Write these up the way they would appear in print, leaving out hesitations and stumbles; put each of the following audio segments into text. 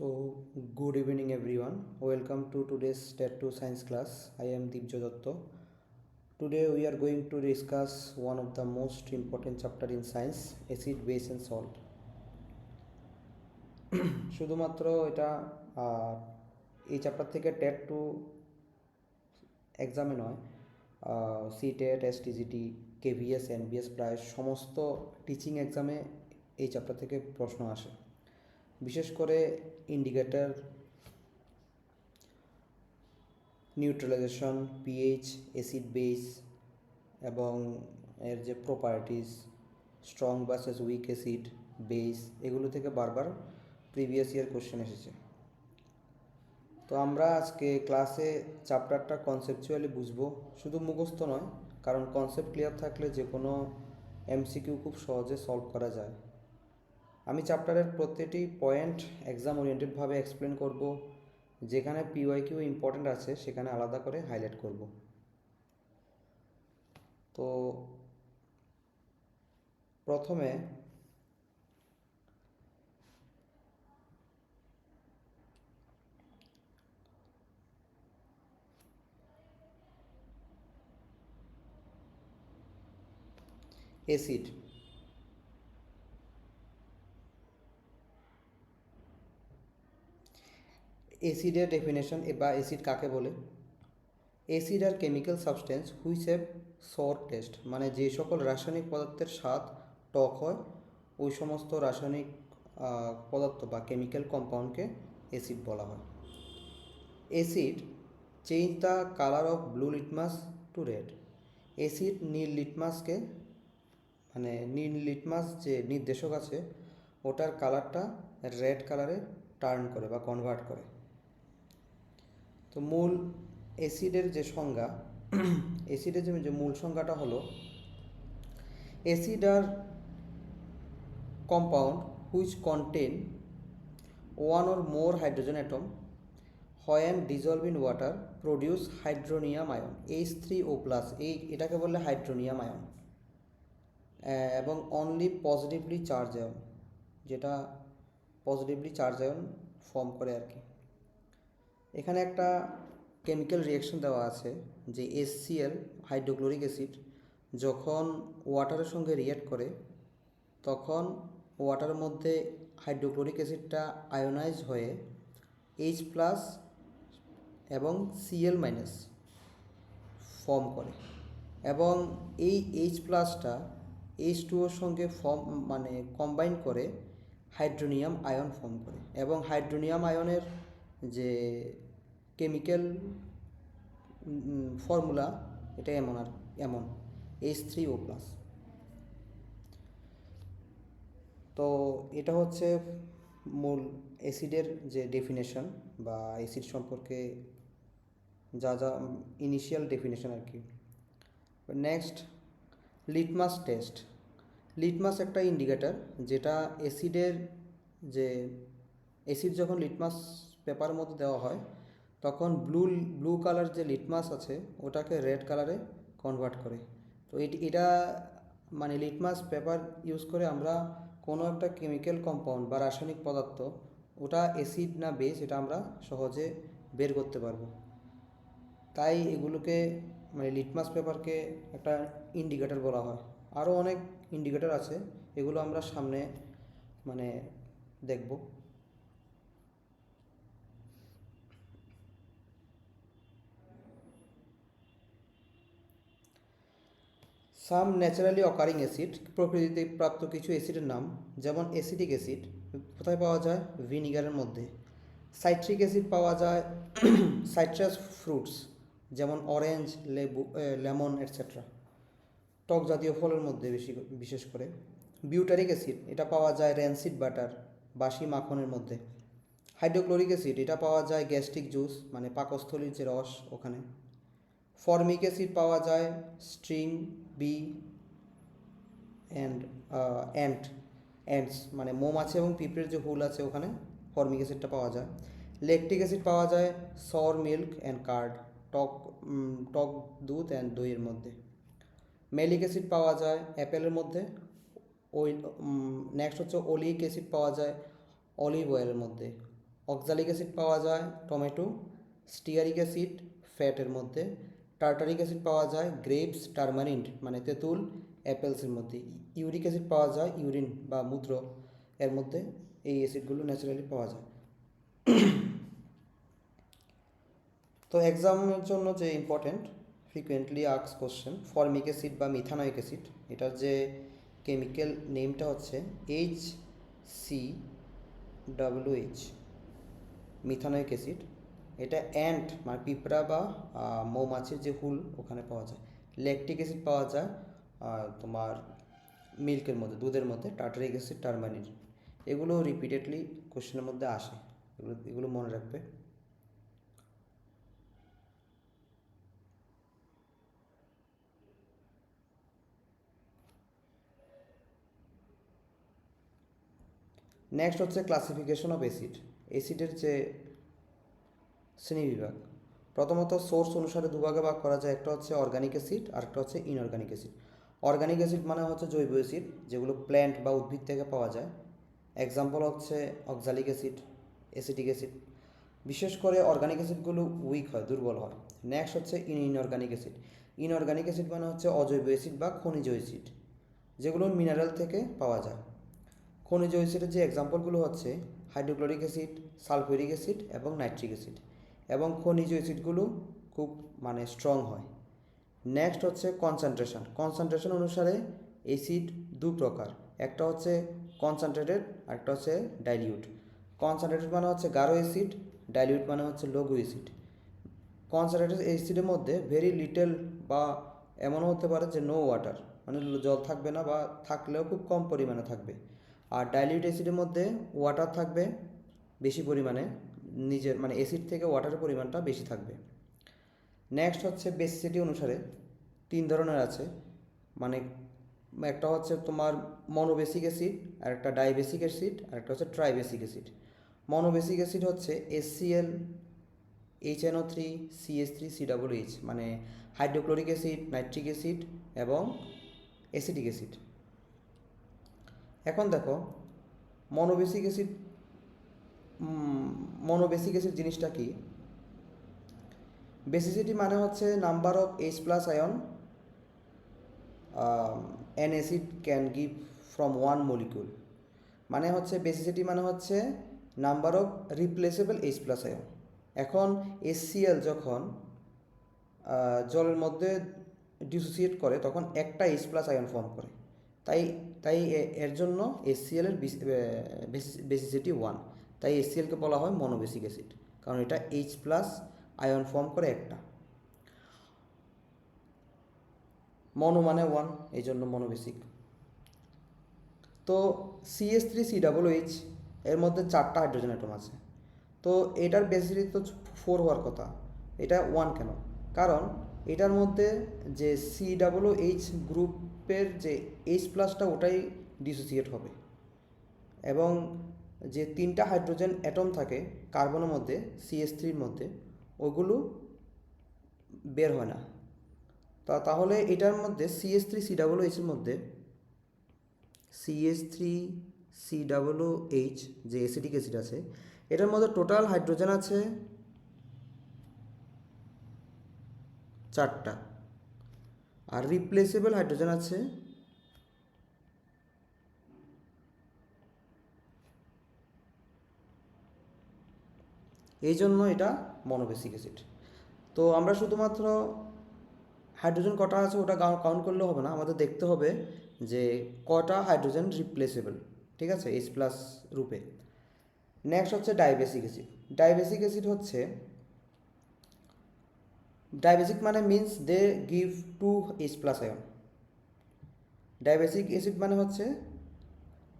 So, good evening everyone. Welcome to today's Stat 2 Science class. I am Dibjo Dotto. Today we are going to discuss one of the most important chapter in science, acid, base and salt. শুধুমাত্র এটা এই chapter থেকে TET two এক্সামে নয়, CTET, STGT, KVS, NBS প্রায় সমস্ত teaching এক্সামে এই চ্যাপ্টার থেকে প্রশ্ন আসে। বিশেষ করে indicator, neutralisation, pH, acid base এবং এর যে properties, strong versus week acid base, এগুলো থেকে বারবার প্রিভিয়াস ইয়ার কোশ্চেন এসেছে। তো আমরা আজকে ক্লাসে চ্যাপ্টারটা কনসেপচুয়ালি বুঝবো, শুধু মুখস্থ নয়, কারণ কনসেপ্ট ক্লিয়ার থাকলে যে কোনো এমসিকিউ খুব সহজে সলভ করা যায়। আমি চ্যাপ্টারের প্রতিটি পয়েন্ট এক্সাম ওরিয়েন্টেডভাবে এক্সপ্লেন করব, যেখানে পিওয়াইকিউ ইম্পর্টেন্ট আছে সেখানে আলাদা করে হাইলাইট করব। তো প্রথমে অ্যাসিড। অ্যাসিডের ডেফিনেশন বা অ্যাসিড কাকে বলে? Acid R chemical substance which have sour taste, মানে যে সকল রাসায়নিক পদার্থের স্বাদ টক হয় ওই সমস্ত রাসায়নিক পদার্থ বা কেমিক্যাল কম্পাউন্ডকে অ্যাসিড বলা হয়। Acid change the colour of blue litmus to red. Acid নীল লিটমাসকে, মানে নীল লিটমাস যে নির্দেশক আছে ওটার কালারটা রেড কালারে টার্ন করে বা কনভার্ট করে। তো মূল অ্যাসিডের যে সংজ্ঞা, অ্যাসিডের যে মূল সংজ্ঞাটা হলো, acid are compound which contain one or more hydrogen atom when dissolve in water produce hydronium ion H3O+, এটাকে বলে হাইড্রোনিয়াম আয়ন, এবং অনলি পজিটিভলি চার্জ আয়ন, যেটা পজিটিভলি চার্জ আয়ন ফর্ম করে আর কি। এখানে একটা কেমিক্যাল রিয়াকশন দেওয়া আছে যে HCl, হাইড্রোক্লোরিক অ্যাসিড, যখন ওয়াটারের সঙ্গে রিঅ্যাক্ট করে তখন ওয়াটারের মধ্যে হাইড্রোক্লোরিক অ্যাসিডটা আয়োনাইজ হয়ে H+ এবং Cl- ফর্ম করে, এবং এই H+টা H2ওর সঙ্গে মানে কম্বাইন করে হাইড্রোনিয়াম আয়ন ফর্ম করে, এবং হাইড্রোনিয়াম আয়নের যে কেমিক্যাল ফর্মুলা এটা এমন H3O+। তো এটা হচ্ছে মূল অ্যাসিডের যে ডেফিনেশন বা অ্যাসিড সম্পর্কে যা যা ইনিশিয়াল ডেফিনেশন আর কি। Next, litmus test. লিটমাস একটা ইন্ডিকেটর যেটা অ্যাসিডের যে অ্যাসিড যখন লিটমাস পেপারের মধ্যে দেওয়া হয় তখন ব্লু কালার যে লিটমাস আছে ওটাকে রেড কালারে কনভার্ট করে। তো এটা মানে লিটমাস পেপার ইউজ করে আমরা কোনো একটা কেমিক্যাল কম্পাউন্ড বা রাসায়নিক পদার্থ ওটা অ্যাসিড না বেস এটা আমরা সহজে বের করতে পারবো। তাই এগুলোকে মানে লিটমাস পেপারকে একটা ইন্ডিকেটর বলা হয়। আরও অনেক ইন্ডিকেটর আছে, এগুলো আমরা সামনে মানে দেখব। সাম ন্যাচারালি অকারিং অ্যাসিড, প্রকৃতিতে প্রাপ্ত কিছু অ্যাসিডের নাম, যেমন অ্যাসিডিক অ্যাসিড কোথায় পাওয়া যায়? ভিনিগারের মধ্যে। সাইট্রিক অ্যাসিড পাওয়া যায় সাইট্রাস ফ্রুটস, যেমন অরেঞ্জ, লেবু, লেমন এটসেট্রা, টক জাতীয় ফলের মধ্যে বিশেষ করে। বিউটারিক অ্যাসিড এটা পাওয়া যায় র্যানসিড বাটার, বাসি মাখনের মধ্যে। হাইড্রোক্লোরিক অ্যাসিড এটা পাওয়া যায় গ্যাস্ট্রিক জুস, মানে পাকস্থলীর যে রস ওখানে। ফর্মিক অ্যাসিড পাওয়া যায় স্ট্রিং বি অ্যান্ডস, মানে মৌমাছি এবং পিঁপড়ের যে হুল আছে ওখানে ফর্মিক অ্যাসিডটা পাওয়া যায়। ল্যাকটিক অ্যাসিড পাওয়া যায় সর মিল্ক অ্যান্ড কার্ড, টক দুধ অ্যান্ড দইয়ের মধ্যে। মেলিক অ্যাসিড পাওয়া যায় অ্যাপেলের মধ্যে। নেক্সট হচ্ছে ওলিক অ্যাসিড পাওয়া যায় অলিভ অয়েলের মধ্যে। অক্সালিক অ্যাসিড পাওয়া যায় টমেটো, স্টিয়ারিক অ্যাসিড ফ্যাটের মধ্যে, টার্টারিক অ্যাসিড পাওয়া যায় গ্রেপস টারমারিন্ট মানে তেঁতুল অ্যাপেলসের মধ্যে, ইউরিক অ্যাসিড পাওয়া যায় ইউরিন বা মূত্র এর মধ্যে। এই অ্যাসিডগুলো ন্যাচারালি পাওয়া যায়। তো এক্সামের জন্য যে important frequently asked question formic acid বা মিথানোয়িক অ্যাসিড, এটার যে কেমিক্যাল নেমটা হচ্ছে HCOOH, মিথানোয়িক অ্যাসিড। এটা অ্যান্ট মানে পিঁপড়া বা মৌমাছির যে হুল ওখানে পাওয়া যায়। ল্যাকটিক অ্যাসিড পাওয়া যায় তোমার মিল্কের মধ্যে, দুধের মধ্যে, টার্টারিক অ্যাসিড টারমারিন। এগুলো রিপিটেডলি কোশ্চেনের মধ্যে আসে, এগুলো মনে রাখবে। নেক্সট হচ্ছে ক্লাসিফিকেশন অফ অ্যাসিড, অ্যাসিডের যে শ্রেণীবিভাগ। প্রথমত সোর্স অনুসারে দুভাগে ভাগ করা যায়, একটা হচ্ছে অর্গানিক অ্যাসিড আর একটা হচ্ছে ইনঅর্গানিক অ্যাসিড। অর্গানিক অ্যাসিড মানে হচ্ছে জৈব অ্যাসিড যেগুলো প্ল্যান্ট বা উদ্ভিদ থেকে পাওয়া যায়। এক্সাম্পল হচ্ছে অক্সালিক অ্যাসিড, অ্যাসিটিক অ্যাসিড। বিশেষ করে অর্গানিক অ্যাসিডগুলো উইক হয়, দুর্বল হয়। নেক্সট হচ্ছে ইনঅর্গানিক অ্যাসিড। ইনঅর্গানিক অ্যাসিড মানে হচ্ছে অজৈব অ্যাসিড বা খনিজ অ্যাসিড যেগুলো মিনারেল থেকে পাওয়া যায়। খনিজ অ্যাসিডের যে এক্সাম্পলগুলো হচ্ছে হাইড্রোক্লোরিক অ্যাসিড, সালফিউরিক অ্যাসিড এবং নাইট্রিক অ্যাসিড। এবং খনিজ অ্যাসিডগুলো খুব মানে স্ট্রং হয়। নেক্সট হচ্ছে কনসেন্ট্রেশন। কনসেন্ট্রেশন অনুসারে অ্যাসিড দু প্রকার, একটা হচ্ছে কনসেন্ট্রেটেড আর একটা হচ্ছে ডাইলিউট। কনসেন্ট্রেটেড মানে হচ্ছে গাঢ় অ্যাসিড, ডাইলিউট মানে হচ্ছে লঘু অ্যাসিড। কনসেন্ট্রেটেড অ্যাসিডের মধ্যে ভেরি লিটল বা এমনও হতে পারে যে নো ওয়াটার, মানে জল থাকবে না বা থাকলেও খুব কম পরিমাণে থাকবে। আর ডাইলিউট অ্যাসিডের মধ্যে ওয়াটার থাকবে বেশি পরিমাণে, নিজের মানে অ্যাসিড থেকে ওয়াটারের পরিমাণটা বেশি থাকবে। নেক্সট হচ্ছে বেসিসিটি অনুসারে তিন ধরনের আছে, মানে একটা হচ্ছে তোমার মনোবেসিক অ্যাসিড, আর একটা ডাইবেসিক অ্যাসিড, আর একটা হচ্ছে ট্রাইবেসিক অ্যাসিড। মনোবেসিক অ্যাসিড হচ্ছে HCl, HNO3, CH3, COOH, মানে হাইড্রোক্লোরিক অ্যাসিড, নাইট্রিক অ্যাসিড এবং অ্যাসিটিক অ্যাসিড। এখন দেখো মনোবেসিক অ্যাসিড, মনোবেসিক অ্যাসিড জিনিসটা কি? বেসিসিটি মানে হচ্ছে number of H+ ion an acid can give from one molecule, মানে হচ্ছে বেসিসিটি মানে হচ্ছে number of replaceable H+ ion. এখন HCl যখন জলের মধ্যে ডিসোসিয়েট করে তখন একটা H+ আয়ন ফর্ম করে, তাই তাই এর জন্য HCl এর বেসিসিটি 1, তাই HClকে বলা হয় মনোবেসিক অ্যাসিড, কারণ এটা H+ আয়ন ফর্ম করে একটা। মনো মানে 1, এই জন্য মনোবেসিক। তো CH3COOH এর মধ্যে 4টা হাইড্রোজেন অ্যাটম আছে, তো এটার বেসিসিটি তো 4 হওয়ার কথা, এটা 1 কেন? কারণ এটার মধ্যে যে COOH গ্রুপের যে H+টা ওটাই ডিসোসিয়েট হবে, এবং যে 3টা হাইড্রোজেন অ্যাটম থাকে কার্বনের মধ্যে CH3-র মধ্যে ওগুলো বের হয় না। তাহলে এটার মধ্যে CH3COOH এর মধ্যে CH3COOH যে অ্যাসিটিক অ্যাসিড আছে এটার মধ্যে টোটাল হাইড্রোজেন আছে 4টা, আর রিপ্লেসেবল হাইড্রোজেন আছে এই জন্য এটা মনোবেসিক অ্যাসিড। তো আমরা শুধুমাত্র হাইড্রোজেন কটা আছে ওটা কাউন্ট করলে হবে না, আমাদের দেখতে হবে যে কটা হাইড্রোজেন রিপ্লেসেবল, ঠিক আছে, H+ রূপে। নেক্সট হচ্ছে ডাইবেসিক অ্যাসিড। ডাইবেসিক অ্যাসিড হচ্ছে, ডাইবেসিক মানে means they give 2 H+ ion. Dibasic acid মানে হচ্ছে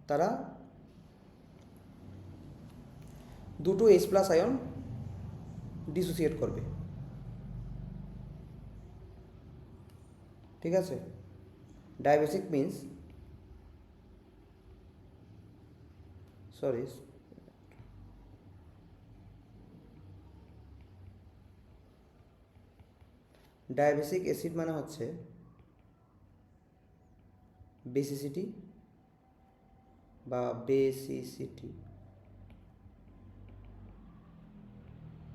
তারা দুটো H+ আয়ন ডিসোসিয়েট করবে, ঠিক আছে। Dibasic means sorry dibasic acid মানে হচ্ছে বেসিসিটি বা basicity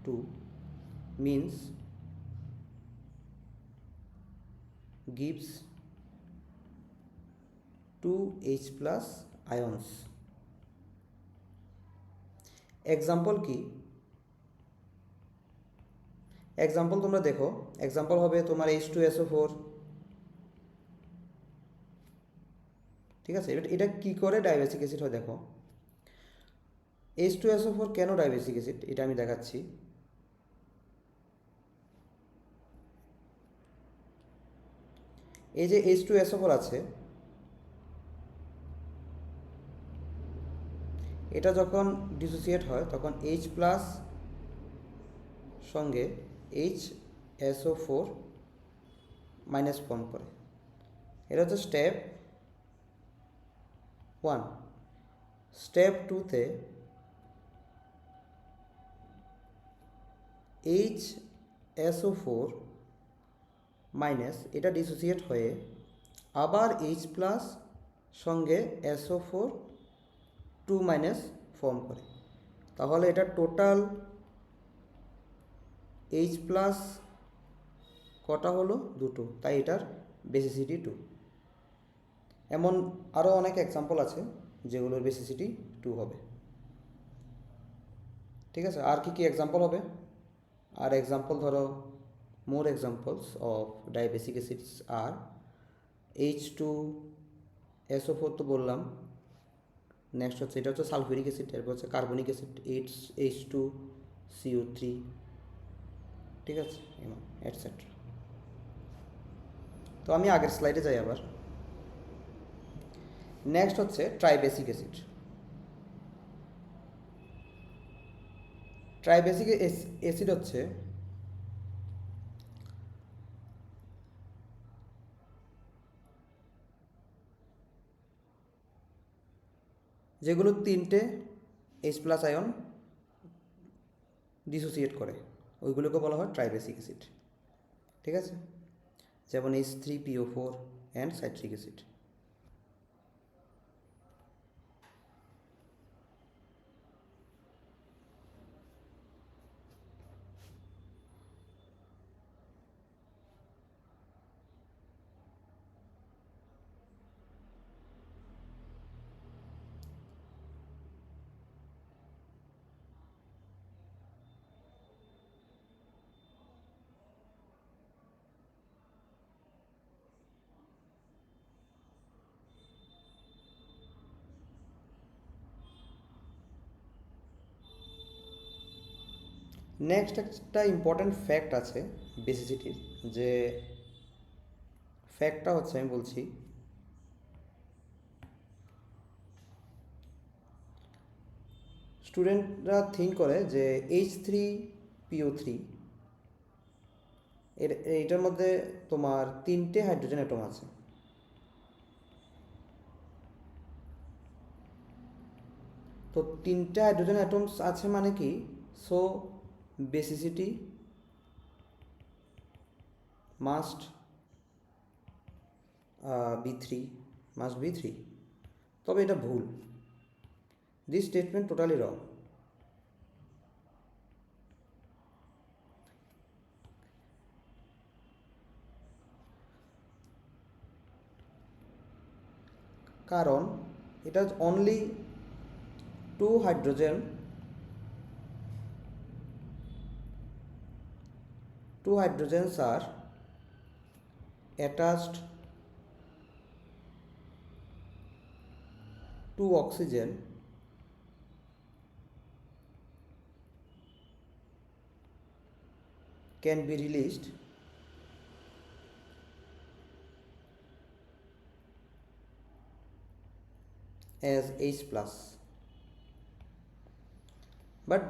2 means gives 2 H plus ions. Example কি? এক্সাম্পল তোমরা দেখো, এক্সাম্পল হবে তোমার H2SO4, ঠিক আছে? এটা কি করে ডাইবেসিক অ্যাসিড হয় দেখো। H2SO4 কেন ডাইবেসিক অ্যাসিড এটা আমি দেখাচ্ছি। এই যে H2SO4 আছে, এটা যখন ডিসোসিয়েট হয় তখন H প্লাস সঙ্গে HSO4 মাইনাস ফর্ম করে। এটা হচ্ছে স্টেপ 1। স্টেপ 2তে HSO4 মাইনাস এটা ডিসোসিয়েট হয়ে আবার H প্লাস সঙ্গে SO4 2 মাইনাস ফর্ম করে। তাহলে এটা টোটাল H প্লাস কটা হলো? 2, তাই এটার বেসিসিটি 2। এমন আরও অনেক এক্সাম্পল আছে যেগুলোর বেসিসিটি 2 হবে, ঠিক আছে? আর কি কি এক্সাম্পল হবে? আর এক্সাম্পল ধরো, more examples of dibasic acids আর H2SO4 তো বললাম। নেক্সট হচ্ছে, এটা হচ্ছে সালফিউরিক অ্যাসিড, এরপর হচ্ছে কার্বনিক অ্যাসিড H2CO3, ঠিক আছে, এটসেট্রা। তো আমি আগের স্লাইডে যাই আবার। নেক্সট হচ্ছে ট্রাইবেসিক অ্যাসিড। ট্রাইবেসিক অ্যাসিড হচ্ছে যেগুলো 3টে H প্লাস আয়ন ডিসোসিয়েট করে, ওইগুলোকে বলা হয় ট্রাইবেসিক অ্যাসিড, ঠিক আছে? যেমন H3PO4 and citric acid. Next একটা ইম্পর্ট্যান্ট ফ্যাক্ট আছে বেসিসিটির, যে ফ্যাক্টটা হচ্ছে, আমি বলছি, স্টুডেন্টরা থিঙ্ক করে যে H3PO3 এইটার মধ্যে তোমার 3টে হাইড্রোজেন অ্যাটম আছে। তো 3টে হাইড্রোজেন অ্যাটমস আছে মানে কি? So basicity must be 3। তবে এটা ভুল। দিস স্টেটমেন্ট টোটালি রং। কারণ এটা only 2 hydrogen, 2 hydrogens are attached to oxygen can be released as H plus, but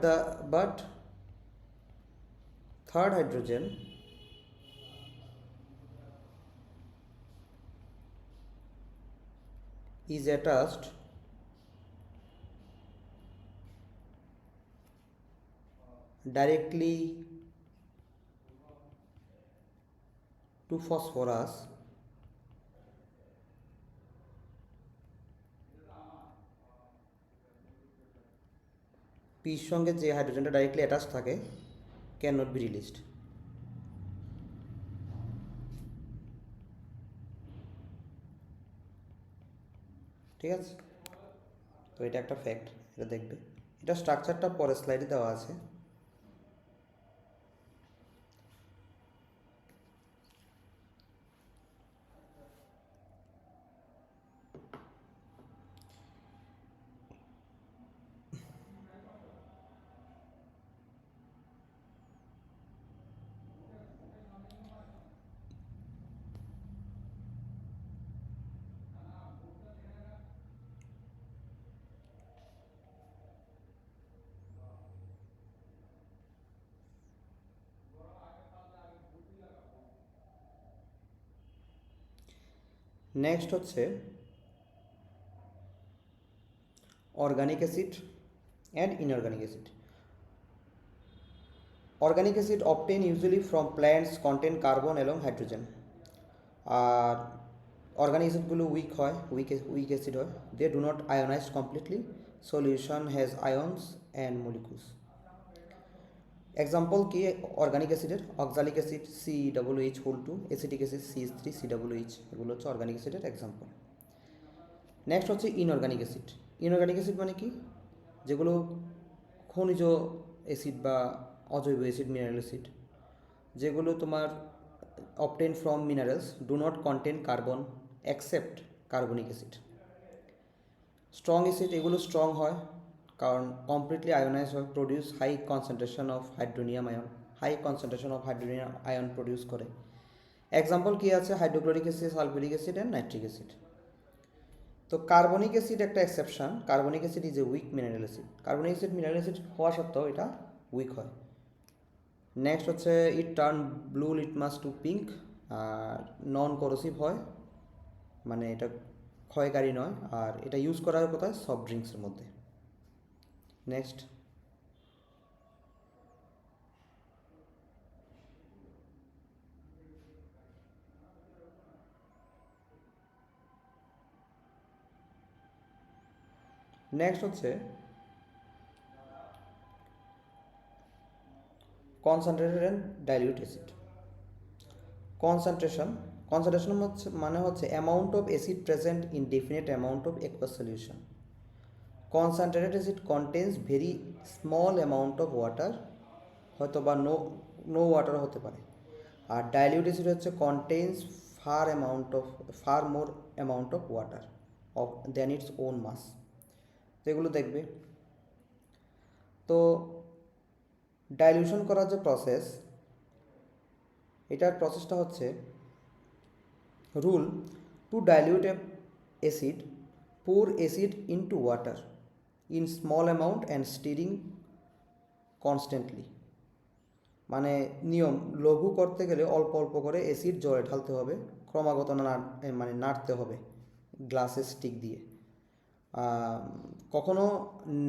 third hydrogen is attached directly to phosphorus P সঙ্গে যে হাইড্রোজেনটা ডাইরেক্টলি অ্যাটাচ থাকে can not be released. ঠিক আছে, তো এটা একটা ফ্যাক্ট, এটা দেখবে। এটা স্ট্রাকচারটা পরের স্লাইডে দেওয়া আছে। নেক্সট হচ্ছে organic acid and inorganic acid. Organic acid obtain usually from plants contain carbon এবং হাইড্রোজেন। আর অর্গানিক অ্যাসিডগুলো উইক হয়, উইক অ্যাসিড হয়। They do not ionize completely, solution has ions and molecules. Example কি অর্গানিক অ্যাসিডের? Oxalic acid COOH2, acetic acid CH3COOH, এগুলো হচ্ছে organic অ্যাসিডের এক্সাম্পল। নেক্সট হচ্ছে ইনঅর্গানিক অ্যাসিড। ইনঅর্গানিক অ্যাসিড মানে কি? যেগুলো খনিজ অ্যাসিড বা অজৈব অ্যাসিড, মিনারেল অ্যাসিড, যেগুলো তোমার obtain from minerals, do not contain carbon except carbonic acid. Strong acid, এগুলো স্ট্রং হয় কারণ কমপ্লিটলি আয়োনাইজ হয়, produce high concentration of hydronium ion, high concentration of hydronium ion produce করে। Example কি আছে? Hydrochloric acid, sulphuric acid and nitric acid. তো carbonic acid একটা exception. Carbonic acid is a weak mineral acid. Carbonic acid mineral acid হওয়া সত্ত্বেও এটা weak হয়। Next হচ্ছে it turn blue litmus to pink. আর নন করোসিভ হয়, মানে এটা ক্ষয়কারী নয়। আর এটা ইউজ করা হয় কোথায়? সফট ড্রিঙ্কসের মধ্যে। নেক্সট হচ্ছে concentrated and dilute acid. Concentration মানে হচ্ছে amount of acid present in definite amount of aqueous solution. Concentrated acid contains very small amount of water, হয়তো বা নো ওয়াটার হতে পারে। আর ডাইলিউট অ্যাসিড হচ্ছে contains far more amount of water of than its own mass. তো এগুলো দেখবে। তো ডাইলিউশন করার যে প্রসেস, এটার প্রসেসটা হচ্ছে rule to dilute acid, pour acid into water in small amount and stirring constantly। মানে নিয়ম, লঘু করতে গেলে অল্প অল্প করে অ্যাসিড জলে ঢালতে হবে, ক্রমাগত মানে নাড়তে হবে গ্লাসের স্টিক দিয়ে। কখনো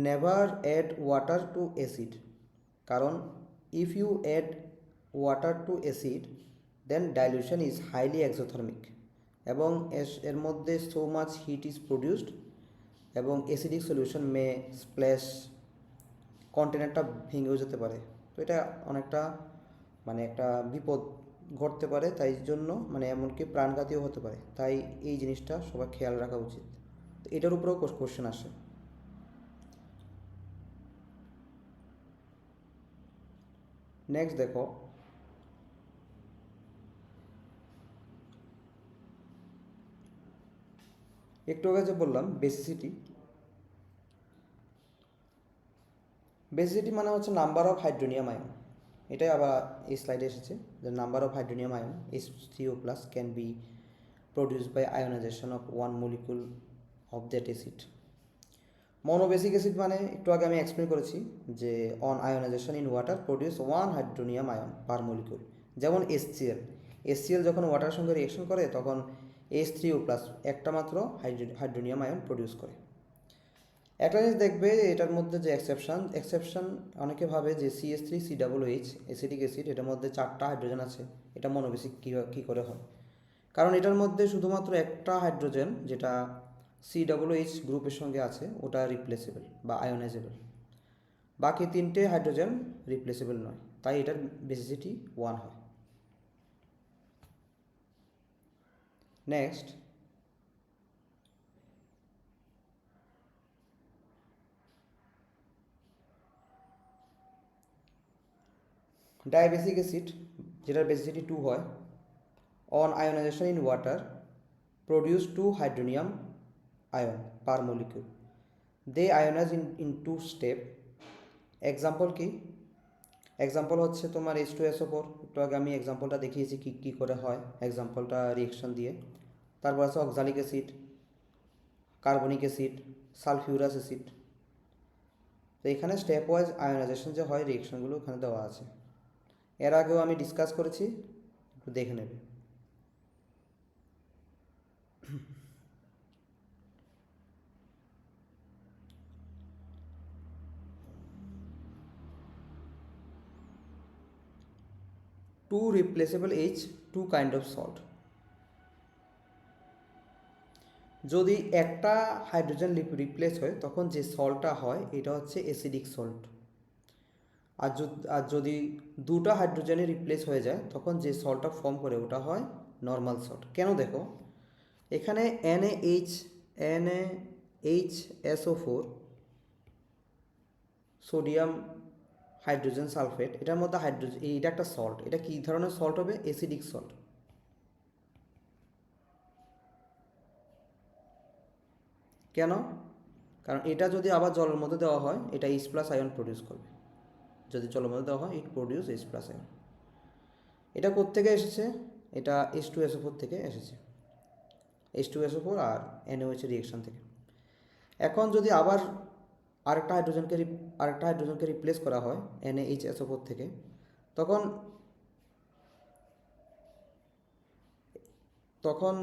never add water to acid, কারণ if you add water to acid then dilution is highly exothermic, এবং এর মধ্যে so much heat is produced এবং অ্যাসিডিক সলিউশন মে স্প্ল্যাশ, কন্টেনারটা ভেঙেও যেতে পারে। তো এটা অনেকটা মানে একটা বিপদ ঘটতে পারে, তাই জন্য মানে এমনকি প্রাণঘাতীও হতে পারে। তাই এই জিনিসটা সবার খেয়াল রাখা উচিত। তো এটার উপরেও কোশ্চেন আসে। নেক্সট দেখো, একটু আগে যে বললাম বেসিসিটি মানে হচ্ছে নাম্বার অফ হাইড্রোনিয়াম আয়ন। এটাই আবার এই স্লাইডে এসেছে যে number of hydronium ion H3O+ can be produced by ionization of one molecule of that acid. Monobasic acid মানে একটু আগে আমি এক্সপ্লেন করেছি যে on ionisation in water produce 1 hydronium ion per molecule. যেমন HCl যখন ওয়াটারের সঙ্গে রিয়েকশন করে তখন H3O+ একটা মাত্র হাইড্রোনিয়াম আয়ন প্রডিউস করে। একটা জিনিস দেখবে এটার মধ্যে যে এক্সেপশন অনেকে ভাবে যে CH3COOH অ্যাসিটিক অ্যাসিড, এটার মধ্যে 4টা হাইড্রোজেন আছে, এটা মনোবেসিক কী করে হয়? কারণ এটার মধ্যে শুধুমাত্র একটা হাইড্রোজেন যেটা COOH গ্রুপের সঙ্গে আছে ওটা রিপ্লেসেবল বা আয়োনাইজেবল, বাকি 3টে হাইড্রোজেন রিপ্লেসেবল নয়। তাই এটার বেসিসিটি 1 হয়। নেক্সট, ডায়াবেসিক অ্যাসিড যেটার বেসিসিটি 2 হয়, on ionisation in water produce 2 hydronium ion per molecule, they ionize in 2 step. Example কি? এক্সাম্পল হচ্ছে তোমার H2SO4, একটু আগে আমি এক্সাম্পলটা দেখিয়েছি কী করে হয়, এক্সাম্পলটা রিয়েকশন দিয়ে। তারপর আছে oxalic acid, carbonic acid, sulphurous acid. তো এখানে স্টেপ ওয়াইজ আয়োনাইজেশন যে হয় রিয়েকশনগুলো ওখানে দেওয়া আছে, এর আগেও আমি ডিসকাস করেছি, একটু দেখে নেবে। Two replaceable H, two kind of salt. যদি একটা হাইড্রোজেন রিপ্লেস হয় তখন যে সল্টটা হয় এটা হচ্ছে অ্যাসিডিক সল্ট। আর যদি দুটো হাইড্রোজেনে রিপ্লেস হয়ে যায় তখন যে সল্টটা ফর্ম করে ওটা হয় নর্মাল সল্ট। কেন? দেখো এখানে NaHSO4 সোডিয়াম হাইড্রোজেন সালফেট, এটার মধ্যে হাইড্রোজেন, এটা একটা সল্ট। এটা কী ধরনের সল্ট হবে? Acidic salt. কেন? কারণ এটা যদি আবার জলের মধ্যে দেওয়া হয় এটা H+ আয়ন প্রডিউস করবে। যদি জলের মধ্যে দেওয়া হয় ইট প্রডিউস H+ আয়ন। এটা কোত্থেকে এসেছে? এটা H2SO4 থেকে এসেছে, H2SO4 আর NaOH এর রিয়েকশন থেকে। এখন যদি আবার আরেকটা হাইড্রোজেনকে রিপ্লেস করা হয় NaHSO4 থেকে, তখন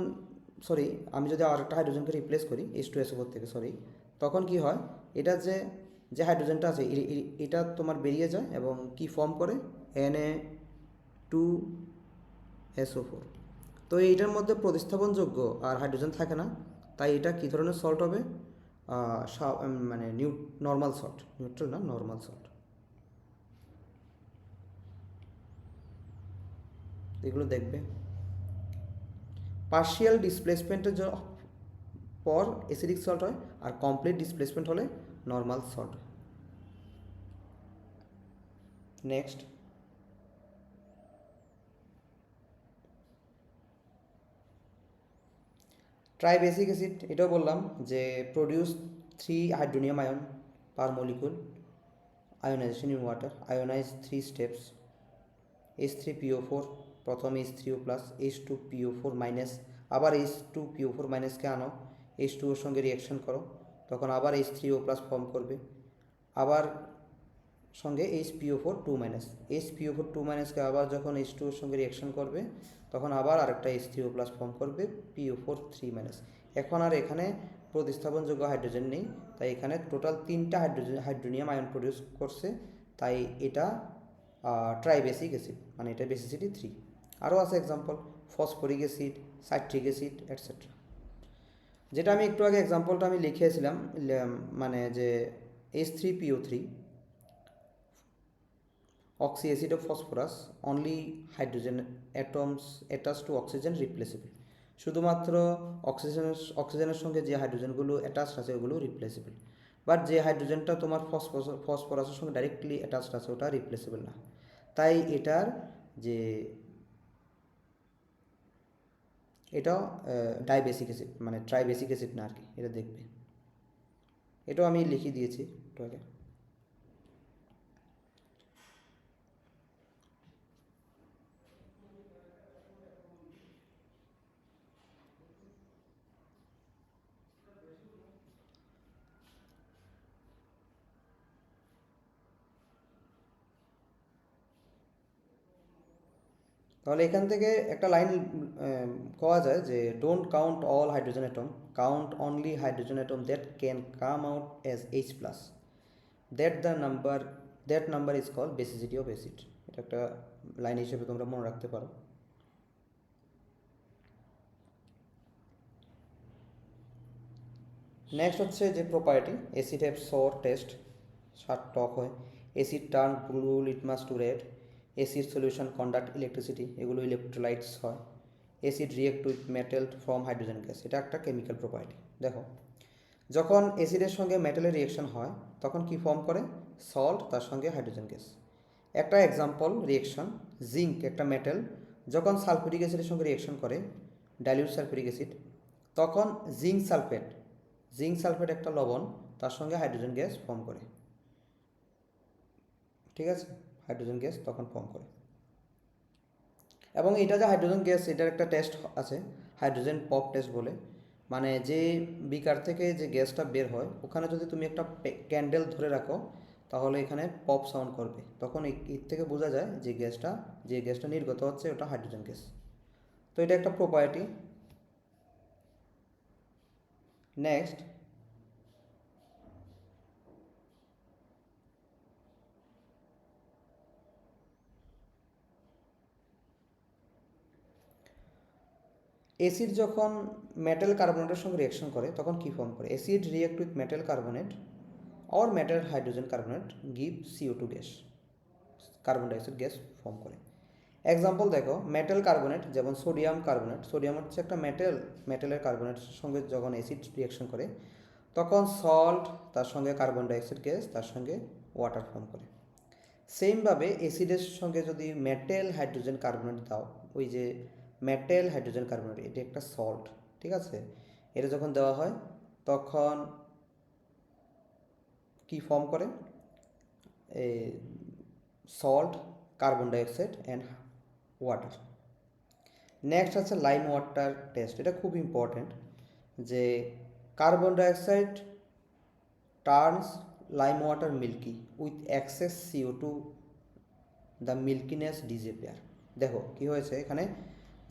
সরি আমি যদি আরেকটা হাইড্রোজেনকে রিপ্লেস করি H2SO4 থেকে, তখন কি হয়? এটা যে হাইড্রোজেনটা আছে এটা তোমার বেরিয়ে যায় এবং কি ফর্ম করে? Na2SO4। তো এইটার মধ্যে প্রতিস্থাপনযোগ্য আর হাইড্রোজেন থাকে না, তাই এটা কী ধরনের সল্ট হবে? মানে নর্মাল সল্ট, নিউট্রাল না, নর্মাল সল্ট। এগুলো দেখবে। পার্শিয়াল ডিসপ্লেসমেন্টের পর অ্যাসিডিক সল্ট হয়, আর কমপ্লিট ডিসপ্লেসমেন্ট হলে normal salt. Next, tribasic acid, এটাও বললাম যে produce 3 hydronium ion per molecule, ionization in water, ionize 3 steps, H3PO4, প্রথম H3O+, H2PO4-, আবার H2PO4- আনো, H2 ওর সঙ্গে রিয়াকশন করো, তখন আবার H3O+ ফর্ম করবে, আবার সঙ্গে HPO4-, HPO4-কে আবার যখন H2 ওর সঙ্গে রিয়াকশন করবে তখন আবার আরেকটা H3O+ ফর্ম করবে, PO4-। এখন আর এখানে প্রতিস্থাপনযোগ্য হাইড্রোজেন নেই, তাই এখানে টোটাল 3টা হাইড্রোনিয়াম আয়ন প্রডিউস করছে, তাই এটা ট্রাইবেসিক অ্যাসিড, মানে এটা বেসিসিটি 3। আরও আছে example, phosphoric acid, citric acid, etcetera. যেটা আমি একটু আগে এক্সাম্পলটা আমি লিখেছিলাম, মানে যে H3PO3, oxy acid of phosphorus, only hydrogen atoms attached to oxygen replaceable, শুধুমাত্র অক্সিজেনের সঙ্গে যে হাইড্রোজেনগুলো অ্যাটাচড আছে ওগুলো রিপ্লেসেবল, বাট যে হাইড্রোজেনটা তোমার ফসফরাসের সঙ্গে ডাইরেক্টলি অ্যাটাচড আছে ওটা রিপ্লেসেবল না। তাই এটার যে এটাও ডাইবেসিক অ্যাসিড, মানে ট্রাইবেসিক অ্যাসিড না আর কি, এটা দেখবে। এটাও আমি লিখিয়ে দিয়েছি একটু আগে। তাহলে এখান থেকে একটা লাইন পাওয়া যায় যে don't count all hydrogen atom, count only hydrogen atom that can come out as H+, that number is called basicity of acid. এটা একটা লাইন হিসেবে তোমরা মনে রাখতে পারো। নেক্সট হচ্ছে যে property, acid have sour taste, স্বাদ টক হয়, acid turn blue litmus to red, acid solution conduct electricity, এগুলো ইলেকট্রোলাইটস হয়। Acid react with metal from hydrogen gas, এটা একটা কেমিক্যাল প্রপার্টি। দেখো, যখন অ্যাসিডের সঙ্গে মেটালের রিয়েকশন হয় তখন কি ফর্ম করে? সল্ট, তার সঙ্গে হাইড্রোজেন গ্যাস। একটা এক্সাম্পল রিয়েকশন, জিঙ্ক একটা মেটাল যখন সালফিউরিক অ্যাসিডের সঙ্গে রিয়েকশন করে, ডাইলিউট সালফিউরিক অ্যাসিড, তখন জিঙ্ক সালফেট একটা লবণ, তার সঙ্গে হাইড্রোজেন গ্যাস ফর্ম করে। ঠিক আছে, হাইড্রোজেন গ্যাস তখন ফর্ম করে। এবং এটা যে হাইড্রোজেন গ্যাস, এটার একটা টেস্ট আছে, হাইড্রোজেন পপ টেস্ট বলে। মানে যে বিকার থেকে যে গ্যাসটা বের হয়, ওখানে যদি তুমি একটা ক্যান্ডেল ধরে রাখো, তাহলে এখানে পপ সাউন্ড করবে। তখন এর থেকে বোঝা যায় যে গ্যাসটা নির্গত হচ্ছে ওটা হাইড্রোজেন গ্যাস। তো এটা একটা প্রপার্টি। নেক্সট, অ্যাসিড যখন মেটাল কার্বনেটের সঙ্গে রিয়াকশন করে তখন কী ফর্ম করে? Acid react with metal carbonate or metal hydrogen carbonate give CO2 gas, carbon dioxide gas form করে। এক্সাম্পল দেখো, মেটাল কার্বনেট যেমন সোডিয়াম কার্বনেট, সোডিয়াম হচ্ছে একটা মেটালের কার্বনেটের সঙ্গে যখন অ্যাসিড রিয়াকশন করে তখন সল্ট, তার সঙ্গে কার্বন ডাইঅক্সাইড গ্যাস, তার সঙ্গে ওয়াটার ফর্ম করে। সেমভাবে অ্যাসিডের সঙ্গে যদি মেটাল হাইড্রোজেন কার্বনেট দাও, ওই যে মেটাল হাইড্রোজেন কার্বনেট, এটা একটা সল্ট, ঠিক আছে, এটা যখন দেওয়া হয় তখন কি ফর্ম করে? Salt, carbon dioxide and water. Next আছে লাইম ওয়াটার টেস্ট, এটা খুব ইম্পর্টেন্ট, যে carbon dioxide turns lime water milky with excess CO2, the milkiness disappear. দেখো কি হয়েছে এখানে,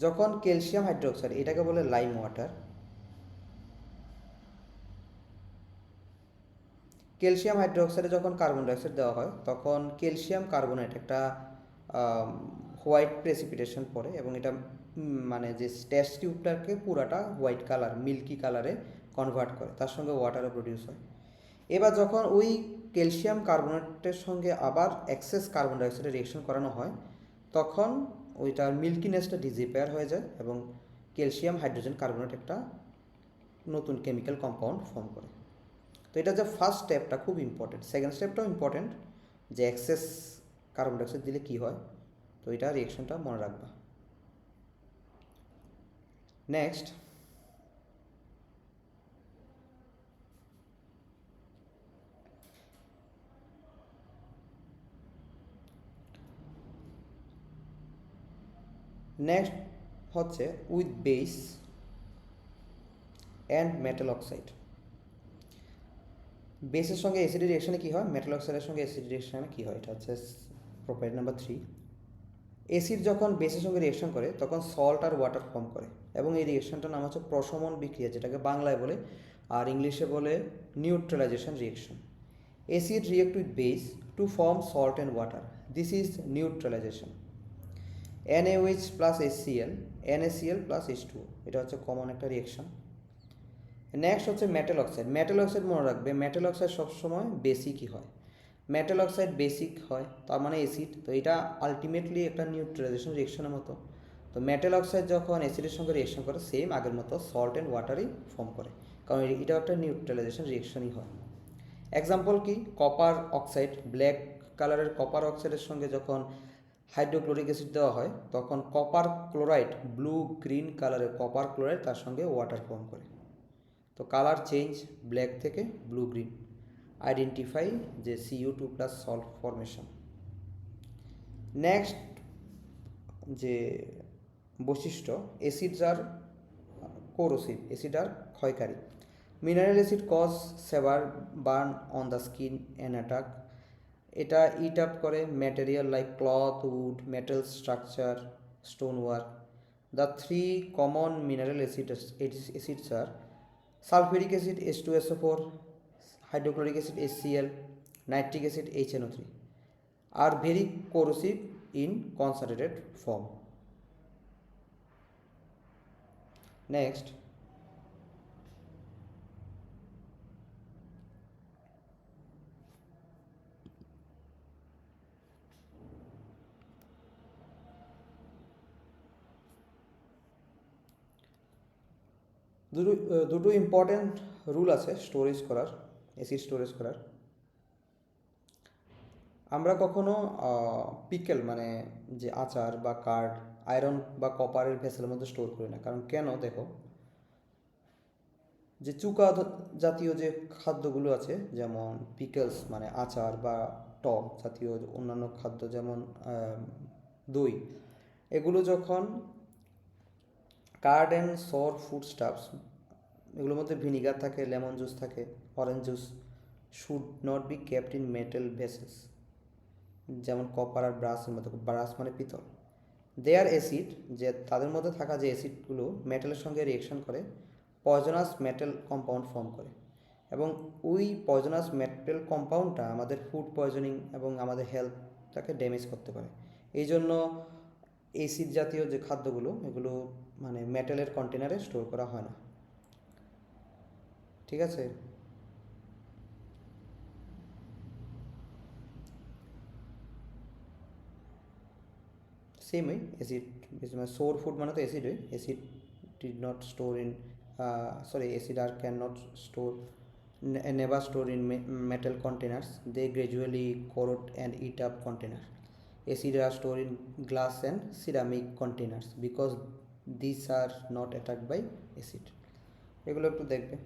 যখন ক্যালসিয়াম হাইড্রোক্সাইড, এটাকে বলে লাইম ওয়াটার, ক্যালসিয়াম হাইড্রোক্সাইডে যখন কার্বন ডাইঅক্সাইড দেওয়া হয় তখন ক্যালসিয়াম কার্বনেট একটা হোয়াইট প্রেসিপিটেশন পড়ে, এবং এটা মানে যে টেস্ট টিউবটাকে পুরাটা হোয়াইট কালার, মিল্কি কালারে কনভার্ট করে, তার সঙ্গে ওয়াটারও প্রডিউস হয়। এবার যখন ওই ক্যালসিয়াম কার্বনেটের সঙ্গে আবার এক্সেস কার্বন ডাইঅক্সাইডের রিয়েকশন করানো হয় তখন ওইটার মিল্কিনেসটা ডিসঅ্যাপিয়ার হয়ে যায় এবং ক্যালসিয়াম হাইড্রোজেন কার্বনেট একটা নতুন কেমিক্যাল কম্পাউন্ড ফর্ম করে। তো এটা যে ফার্স্ট স্টেপটা খুব ইম্পর্টেন্ট, সেকেন্ড স্টেপটাও ইম্পর্টেন্ট, যে এক্সেস কার্বন ডাইঅক্সাইড দিলে কী হয়, তো এটা রিয়েকশনটা মনে রাখবা। নেক্সট, হচ্ছে with base and metal oxide. বেসের সঙ্গে অ্যাসিড রিয়েকশনে কী হয়, মেটাল অক্সাইডের সঙ্গে অ্যাসিড রিয়েকশনে কী হয়, এটা হচ্ছে প্রপার্টি নাম্বার 3। অ্যাসিড যখন বেসের সঙ্গে রিয়েকশন করে তখন সল্ট আর ওয়াটার ফর্ম করে, এবং এই রিয়েকশনটার নাম হচ্ছে প্রশমন বিক্রিয়া, যেটাকে বাংলায় বলে, আর ইংলিশে বলে neutralization reaction. Acid react with base to form salt and water, this is neutralization. NaOH plus HCl, NaCl plus H2O, এটা হচ্ছে কমন একটা রিয়েকশন। নেক্সট হচ্ছে মেটাল অক্সাইড। মেটাল অক্সাইড মনে রাখবে, মেটাল অক্সাইড সবসময় বেসিকই হয়। মেটাল অক্সাইড বেসিক হয় তার মানে অ্যাসিড, তো এটা আলটিমেটলি একটা নিউট্রালাইজেশন রিয়েকশনের মতো। তো মেটাল অক্সাইড যখন অ্যাসিডের সঙ্গে রিয়েকশন করে সেম আগের মতো সল্ট অ্যান্ড ওয়াটারই ফর্ম করে, কারণ এটাও একটা নিউট্রালাইজেশন রিয়েকশনই হয়। এক্সাম্পল কি, কপার অক্সাইড, ব্ল্যাক কালারের কপার অক্সাইডের সঙ্গে যখন হাইড্রোক্লোরিক অ্যাসিড দেওয়া হয় তখন কপার ক্লোরাইড, ব্লু গ্রিন কালারের কপার ক্লোরাইড তার সঙ্গে ওয়াটার ফর্ম করে। তো কালার চেঞ্জ ব্ল্যাক থেকে ব্লু গ্রিন, আইডেন্টিফাই যে CO2 plus salt formation. Next যে বৈশিষ্ট্য, অ্যাসিডস আর কোরোসিভ, অ্যাসিড আর ক্ষয়কারী। Mineral acid cause severe burn on the skin and attack, এটা ইট আপ করে material like cloth, wood, metal structure, stone work. The three common mineral acids are sulphuric acid H2SO4, hydrochloric acid HCl, nitric acid HNO3 are very corrosive in concentrated form. Next, দুটো important rule আছে storage করার, acid storage করার। আমরা কখনো pickle মানে যে আচার বা কার্ড আয়রন বা কপারের ভেসেলের মধ্যে স্টোর করি না। কারণ কেন, দেখো, যে চুকা জাতীয় যে খাদ্যগুলো আছে, যেমন পিকেলস মানে আচার বা টক জাতীয় অন্যান্য খাদ্য, যেমন দই, এগুলো যখন কার্ড অ্যান্ড সর ফুড স্টাফস, এগুলোর মধ্যে ভিনিগার থাকে, লেমন জুস থাকে, orange juice, should not be kept in metal vessels, যেমন কপার আর ব্রাসের মধ্যে। ব্রাস মানে পিতল। দেয়ার অ্যাসিড, যে তাদের মধ্যে থাকা যে অ্যাসিডগুলো মেটালের সঙ্গে রিয়েকশন করে পয়জনাস মেটাল কম্পাউন্ড ফর্ম করে, এবং ওই পয়জনাস মেটাল কম্পাউন্ডটা আমাদের ফুড পয়জনিং এবং আমাদের হেলথটাকে ড্যামেজ করতে পারে। এই জন্য অ্যাসিড জাতীয় যে খাদ্যগুলো, এগুলো মানে মেটালের কন্টেনারে স্টোর করা হয় না। ঠিক আছে? সেম ওই অ্যাসিড, মানে সোর ফুড মানে তো acid, acid did not store in, sorry, acid are cannot store, never store in metal containers. They gradually corrode and eat up container. Acid are stored in glass and ceramic containers because these are not attacked by acid. এগুলো একটু দেখবে।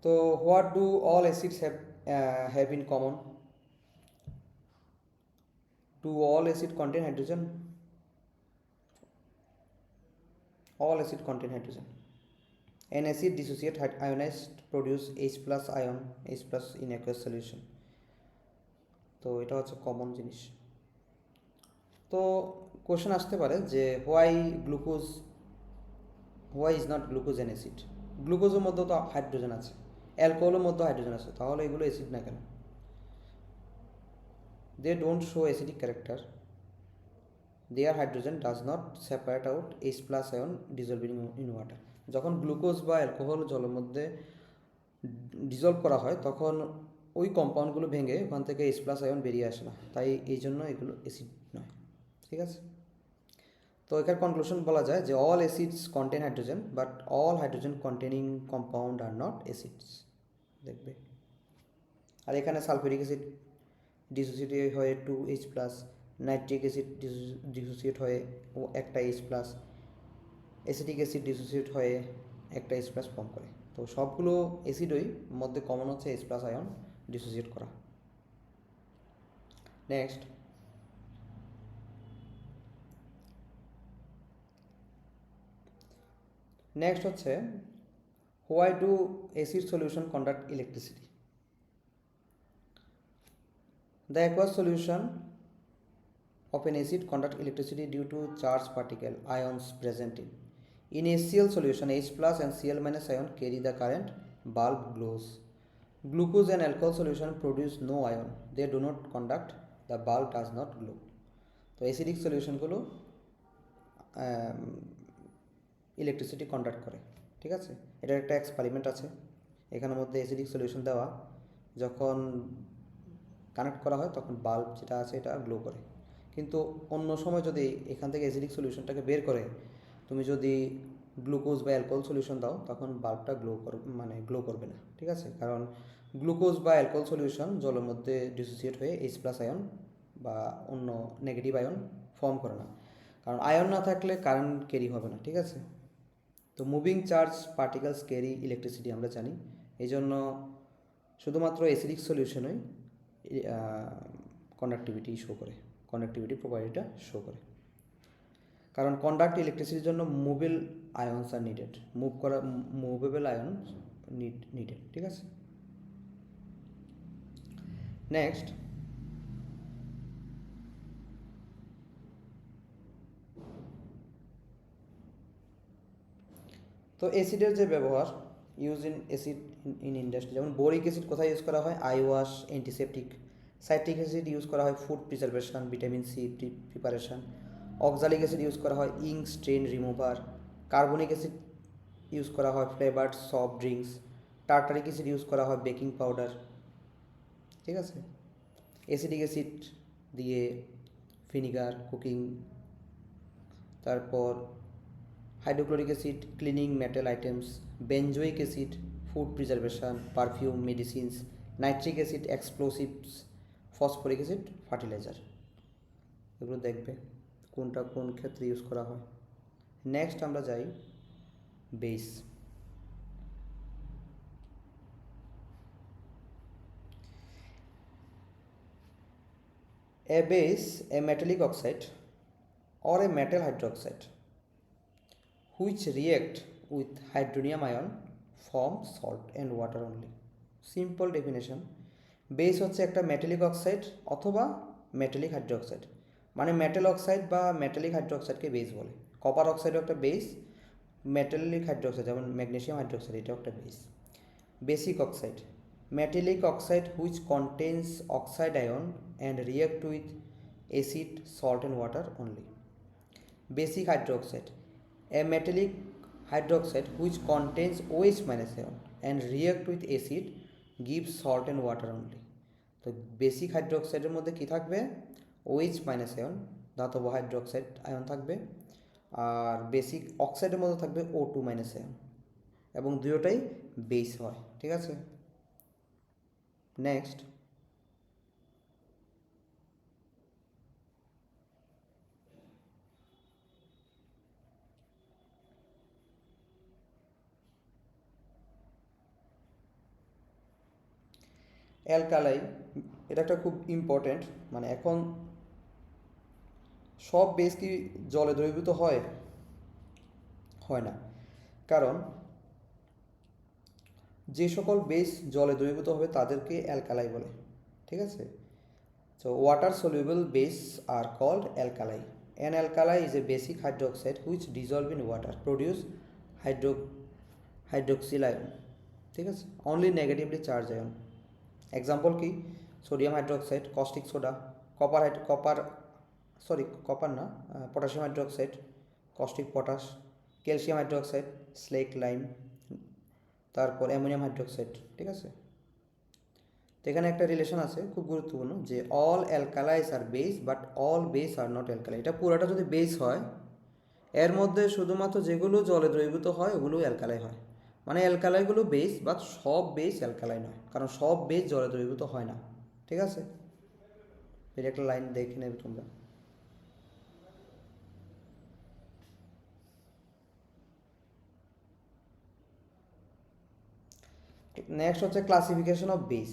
তো what do all acids have in common? Do all acid contain hydrogen? All acid contain hydrogen. An acid dissociate ionized produce H plus ion, H plus in aqueous solution. তো এটা হচ্ছে common জিনিস। তো question আসতে পারে যে why is not glucose an acid? গ্লুকোজের মধ্যেও তো হাইড্রোজেন আছে, অ্যালকোহলের মধ্যেও হাইড্রোজেন আছে, তাহলে এগুলো অ্যাসিড না কেন? They don't show acidic character, their hydrogen does not separate out H plus ion dissolving in water. যখন গ্লুকোজ বা অ্যালকোহল জলের মধ্যে ডিজলভ করা হয়, তখন ওই কম্পাউন্ডগুলো ভেঙে ওখান থেকে H প্লাস আয়ন বেরিয়ে আসে না, তাই এই জন্য এগুলো অ্যাসিড নয়। ঠিক আছে? তো এখানে কনক্লুশন বলা যায় যে all acids contain hydrogen, but all hydrogen containing compound are not acids. দেখবে। আর এখানে সালফিউরিক অ্যাসিড ডিসোসিয়েট হয়ে 2H plus, nitric acid dissociate হয়ে একটা H plus, acetic acid dissociate হয়ে একটা H প্লাস ফর্ম করে। তো সবগুলো অ্যাসিডই মধ্যে কমন হচ্ছে H প্লাস আয়ন ডিসোসিয়েট করা। নেক্সট, হচ্ছে why do acid solution conduct electricity? The aqueous solution of an acid conduct electricity due to charged particle ions present in. In HCl solution, H plus and Cl minus ion carry the current, bulb glows. Glucose and alcohol solution produce no ion, they do not conduct, the bulb does not glow. তো acidic সলিউশনগুলো electricity conduct করে। ঠিক আছে? এটার একটা experiment আছে, এখানের মধ্যে acidic solution দেওয়া, যখন কানেক্ট করা হয় তখন বাল্ব যেটা আছে এটা গ্লো করে। কিন্তু অন্য সময় যদি এখান থেকে অ্যাসিডিক সলিউশনটাকে বের করে তুমি যদি গ্লুকোজ বা অ্যালকোহল সলিউশন দাও, তখন বাল্বটা গ্লো করবে না। ঠিক আছে? কারণ গ্লুকোজ বা অ্যালকোহল সলিউশন জলের মধ্যে ডিসোসিয়েট হয়ে H প্লাস আয়ন বা অন্য নেগেটিভ আয়ন ফর্ম করে না, কারণ আয়ন না থাকলে কারেন্ট ক্যারি হবে না। ঠিক আছে? তো moving charge particles carry electricity আমরা জানি, এই জন্য শুধুমাত্র অ্যাসিডিক সলিউশনই কন্ডাক্টিভিটি শো করে, কন্ডাক্টিভিটি প্রপার্টিটা শো করে। কারণ কন্ডাক্ট ইলেকট্রিসিটির জন্য movable ions are needed, movable ion needed. ঠিক আছে? নেক্সট, তো অ্যাসিডের যে ব্যবহার, use in acid in industry, যেমন বোরিক অ্যাসিড কোথায় ইউজ করা হয়? Eye wash, antiseptic. Citric acid use করা হয় food preservation, vitamin C preparation. Oxalic acid use করা হয় ink strain remover. Carbonic acid use করা হয় flavoured soft drinks. Tartaric acid use করা হয় বেকিং পাউডার। ঠিক আছে, অ্যাসিডিক অ্যাসিড দিয়ে ভিনিগার কুকিং। তারপর hydrochloric acid cleaning metal items. Benzoic acid food preservation, perfume, medicines. Nitric acid explosives. Phosphoric acid fertiliser. এগুলো দেখবে কোনটা কোন ক্ষেত্রে ইউজ করা হয়। নেক্সট আমরা যাই base. A base, a metallic oxide or a metal hydroxide which react with hydronium ion form salt and water only. Simple definition, base হচ্ছে একটা মেটালিক অক্সাইড অথবা মেটালিক হাইড্রোক্সাইড, মানে মেটাল অক্সাইড বা metallic হাইড্রোক্সাইডকে base বলে। Copper অক্সাইডও একটা base, metallic hydroxide যেমন magnesium hydroxide এটাও একটা base. Basic oxide, metallic oxide which contains oxide ion and react with acid, salt and water only. Basic hydroxide, a metallic hydroxide which contains OH minus ion and react with acid gives salt and water only. তো basic হাইড্রোক্সাইডের মধ্যে কী থাকবে? OH minus ion, ধাতব hydroxide ion থাকবে। আর basic অক্সাইডের মধ্যে থাকবে O2 minus ion, এবং দুটোটাই base হয়। ঠিক আছে, নেক্সট অ্যালকালাই। এটা একটা খুব ইম্পর্ট্যান্ট, মানে এখন সব বেস কি জলে দ্রবীভূত হয়? হয় না, কারণ যে সকল বেস জলে দ্রবীভূত হবে তাদেরকে অ্যালকালাই বলে। ঠিক আছে, so water soluble base are called alkali. An alkali is a basic hydroxide which dissolve in water produce hydroxyl ion. ঠিক আছে, only negatively charged ion. Example কি? Sodium hydroxide, caustic soda, potassium hydroxide, caustic potash, calcium hydroxide, slake lime, তারপর ammonium hydroxide. ঠিক আছে, তো এখানে একটা relation আছে খুব গুরুত্বপূর্ণ, যে all alkalis are base but all base are not alkali. এটা পুরোটা যদি বেস হয়, এর মধ্যে শুধুমাত্র যেগুলো জলে দ্রবীভূত হয় ওগুলো অ্যালকালাই হয়। মানে অ্যালকালাইগুলো বেস, বাট সব বেস অ্যালকালাই নয়, কারণ সব বেস জলে দ্রবীভূত হয় না। ঠিক আছে, এটা একটা লাইন দেখে নেবে তোমরা। নেক্সট হচ্ছে ক্লাসিফিকেশন অফ বেস।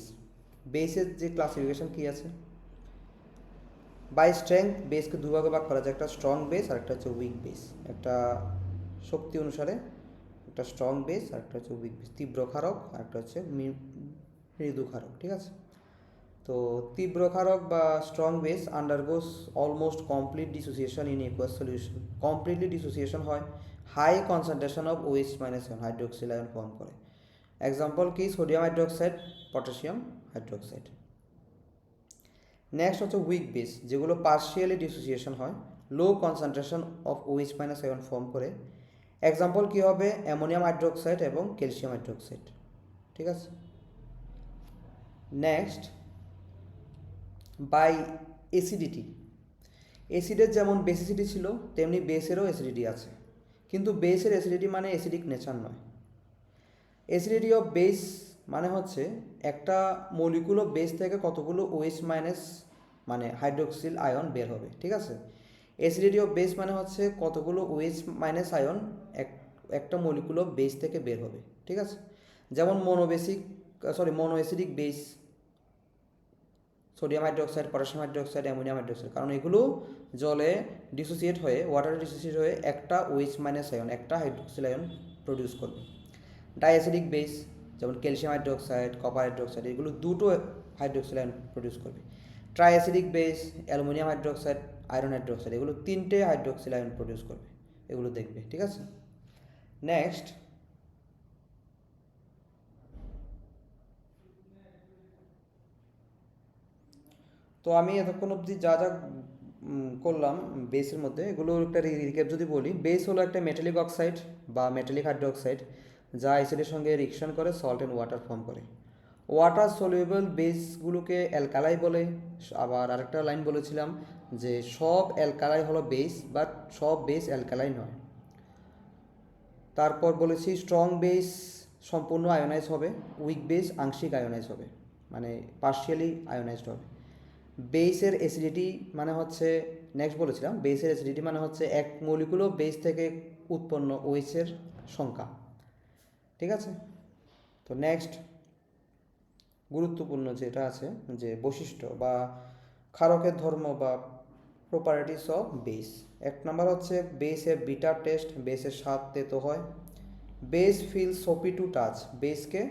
বেসের যে ক্লাসিফিকেশন কী আছে? বাই স্ট্রেংথ বেসকে দুভাগে ভাগ করা যায়, একটা স্ট্রং বেস আর একটা হচ্ছে উইক বেস। একটা শক্তি অনুসারে একটা স্ট্রং বেস আর একটা হচ্ছে উইক বেস, তীব্র ক্ষারক আর একটা হচ্ছে মৃদু ক্ষারক। ঠিক আছে, তো তীব্র ক্ষারক বা strong base undergoes almost complete dissociation in aqueous solution. Completely dissociation হয়, high concentration of OH minus ion, hydroxyl ion form করে। এক্সাম্পল কি? Sodium hydroxide, potassium hydroxide. Next হচ্ছে উইক বেস, যেগুলো পার্শিয়ালি ডিসোসিয়েশন হয়, low concentration of OH minus ion form করে। Example কি হবে? Ammonium hydroxide এবং ক্যালসিয়াম হাইড্রোক্সাইড। ঠিক আছে, নেক্সট বাই অ্যাসিডিটি। অ্যাসিডের যেমন বেসিসিটি ছিল তেমনি বেসেরও অ্যাসিডিটি আছে, কিন্তু বেসের অ্যাসিডিটি মানে অ্যাসিডিক নেচার নয়। অ্যাসিডিটি অফ বেস মানে হচ্ছে একটা মলিকুল অফ বেস থেকে কতগুলো OH মাইনাস মানে হাইড্রোক্সিল আয়ন বের হবে। ঠিক আছে, অ্যাসিডিটি অফ বেস মানে হচ্ছে কতগুলো OH মাইনাস আয়ন একটা মলিকুল অফ বেস থেকে বের হবে। ঠিক আছে, যেমন mono acidic base, sodium hydroxide, potassium hydroxide, ammonium hydroxide, কারণ এগুলো জলে ডিসোসিয়েট হয়ে, ওয়াটারে ডিসোসিয়েট হয়ে একটা OH মাইনাস আয়ন, একটা হাইড্রোক্সিল আয়ন প্রডিউস করবে। ডাইঅ্যাসিডিক বেস যেমন ক্যালসিয়াম হাইড্রোক্সাইড, কপার হাইড্রোক্সাইড, এগুলো দুটো হাইড্রোক্সিল আয়ন প্রডিউস করবে। Triacidic base aluminium hydroxide, iron hydroxide, এগুলো তিনটে হাইড্রোক্সিল আয়ন প্রডিউস করবে। এগুলো দেখবে। ঠিক আছে, নেক্সট তো আমি এতক্ষণ অবধি যা যা করলাম বেসের মধ্যে, এগুলো একটা রিক্যাপ যদি বলি, বেস হলো একটা মেটালিক অক্সাইড বা মেটালিক হাইড্রোক্সাইড যা অ্যাসিডের সঙ্গে রিঅ্যাকশন করে সল্ট অ্যান্ড ওয়াটার ফর্ম করে। ওয়াটার সলিউবল বেসগুলোকে অ্যালকালাই বলে। আবার আরেকটা লাইন বলেছিলাম যে সব অ্যালকালাই হলো বেস, বাট সব বেস অ্যালকালাই নয়। তারপর বলেছি স্ট্রং বেস সম্পূর্ণ আয়োনাইজ হবে, উইক বেস আংশিক আয়োনাইজ হবে, মানে পার্শিয়ালি আয়োনাইজড হবে। বেসের অ্যাসিডিটি মানে হচ্ছে, নেক্সট বলেছিলাম বেসের অ্যাসিডিটি মানে হচ্ছে এক মলিকুল অফ বেস থেকে উৎপন্ন ওএইচের সংখ্যা। ঠিক আছে, তো নেক্সট গুরুত্বপূর্ণ যেটা আছে যে বৈশিষ্ট্য বা ক্ষারকের ধর্ম বা প্রপার্টিস অফ বেস। এক নম্বর হচ্ছে বেসের বিটার টেস্ট, বেসের স্বাদ তেতো হয়। Base feel soapy to touch, বেসকে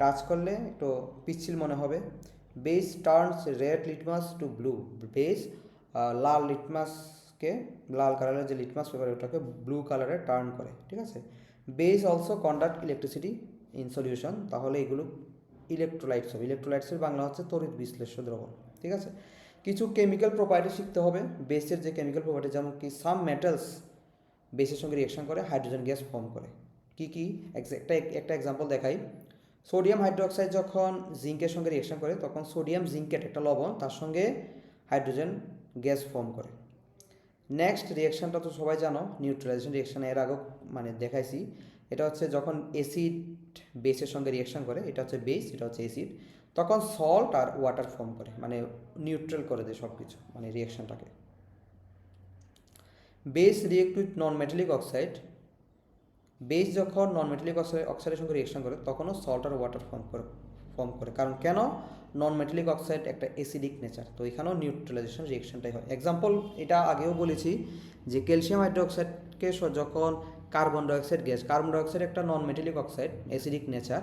টাচ করলে একটু পিচ্ছিল মনে হবে। Base turns red litmus to blue, base লাল লিটমাসকে, লাল কালারের যে লিটমাস পেপার ওটাকে ব্লু কালারে টার্ন করে। ঠিক আছে, base also conduct electricity in solution, তাহলে এগুলো ইলেকট্রোলাইটস হবে। ইলেকট্রোলাইটসের বাংলা হচ্ছে তড়িৎ বিশ্লেষ্য দ্রবণ। ঠিক আছে, কিছু কেমিক্যাল প্রপার্টি শিখতে হবে বেসের, যে কেমিক্যাল প্রপার্টি, যেমন কি সাম মেটালস বেসের সঙ্গে রিঅ্যাকশন করে হাইড্রোজেন গ্যাস ফর্ম করে। কি কি একটা এক্সাম্পল দেখাই। সোডিয়াম হাইড্রোক্সাইড যখন জিঙ্কের সঙ্গে রিঅ্যাকশন করে তখন সোডিয়াম জিঙ্কেট একটা লবণ, তার সঙ্গে হাইড্রোজেন গ্যাস ফর্ম করে। নেক্সট রিঅ্যাকশনটা তো সবাই জানো, নিউট্রালাইজেশন রিঅ্যাকশন, এর আগেও মানে দেখাইছি। এটা হচ্ছে যখন অ্যাসিড বেসের সঙ্গে রিঅ্যাকশন করে, এটা হচ্ছে বেস, এটা হচ্ছে অ্যাসিড, তখন সল্ট আর ওয়াটার ফর্ম করে, মানে নিউট্রাল করে দেয় সব কিছু, মানে রিঅ্যাকশনটাকে। Base react with non metallic oxide, base যখন নন মেটালিক অক্সাইডের সঙ্গে রিঅ্যাকশন করে তখনও সল্ট আর ওয়াটার ফর্ম করে। কারণ কেন, নন মেটালিক অক্সাইড একটা অ্যাসিডিক নেচার, তো এখানেও নিউট্রালাইজেশন রিঅ্যাকশনটাই হয়। এক্সাম্পল এটা আগেও বলেছি যে ক্যালসিয়াম হাইড্রোক্সাইডকে যখন carbon dioxide gas, carbon dioxide একটা non metallic oxide acidic nature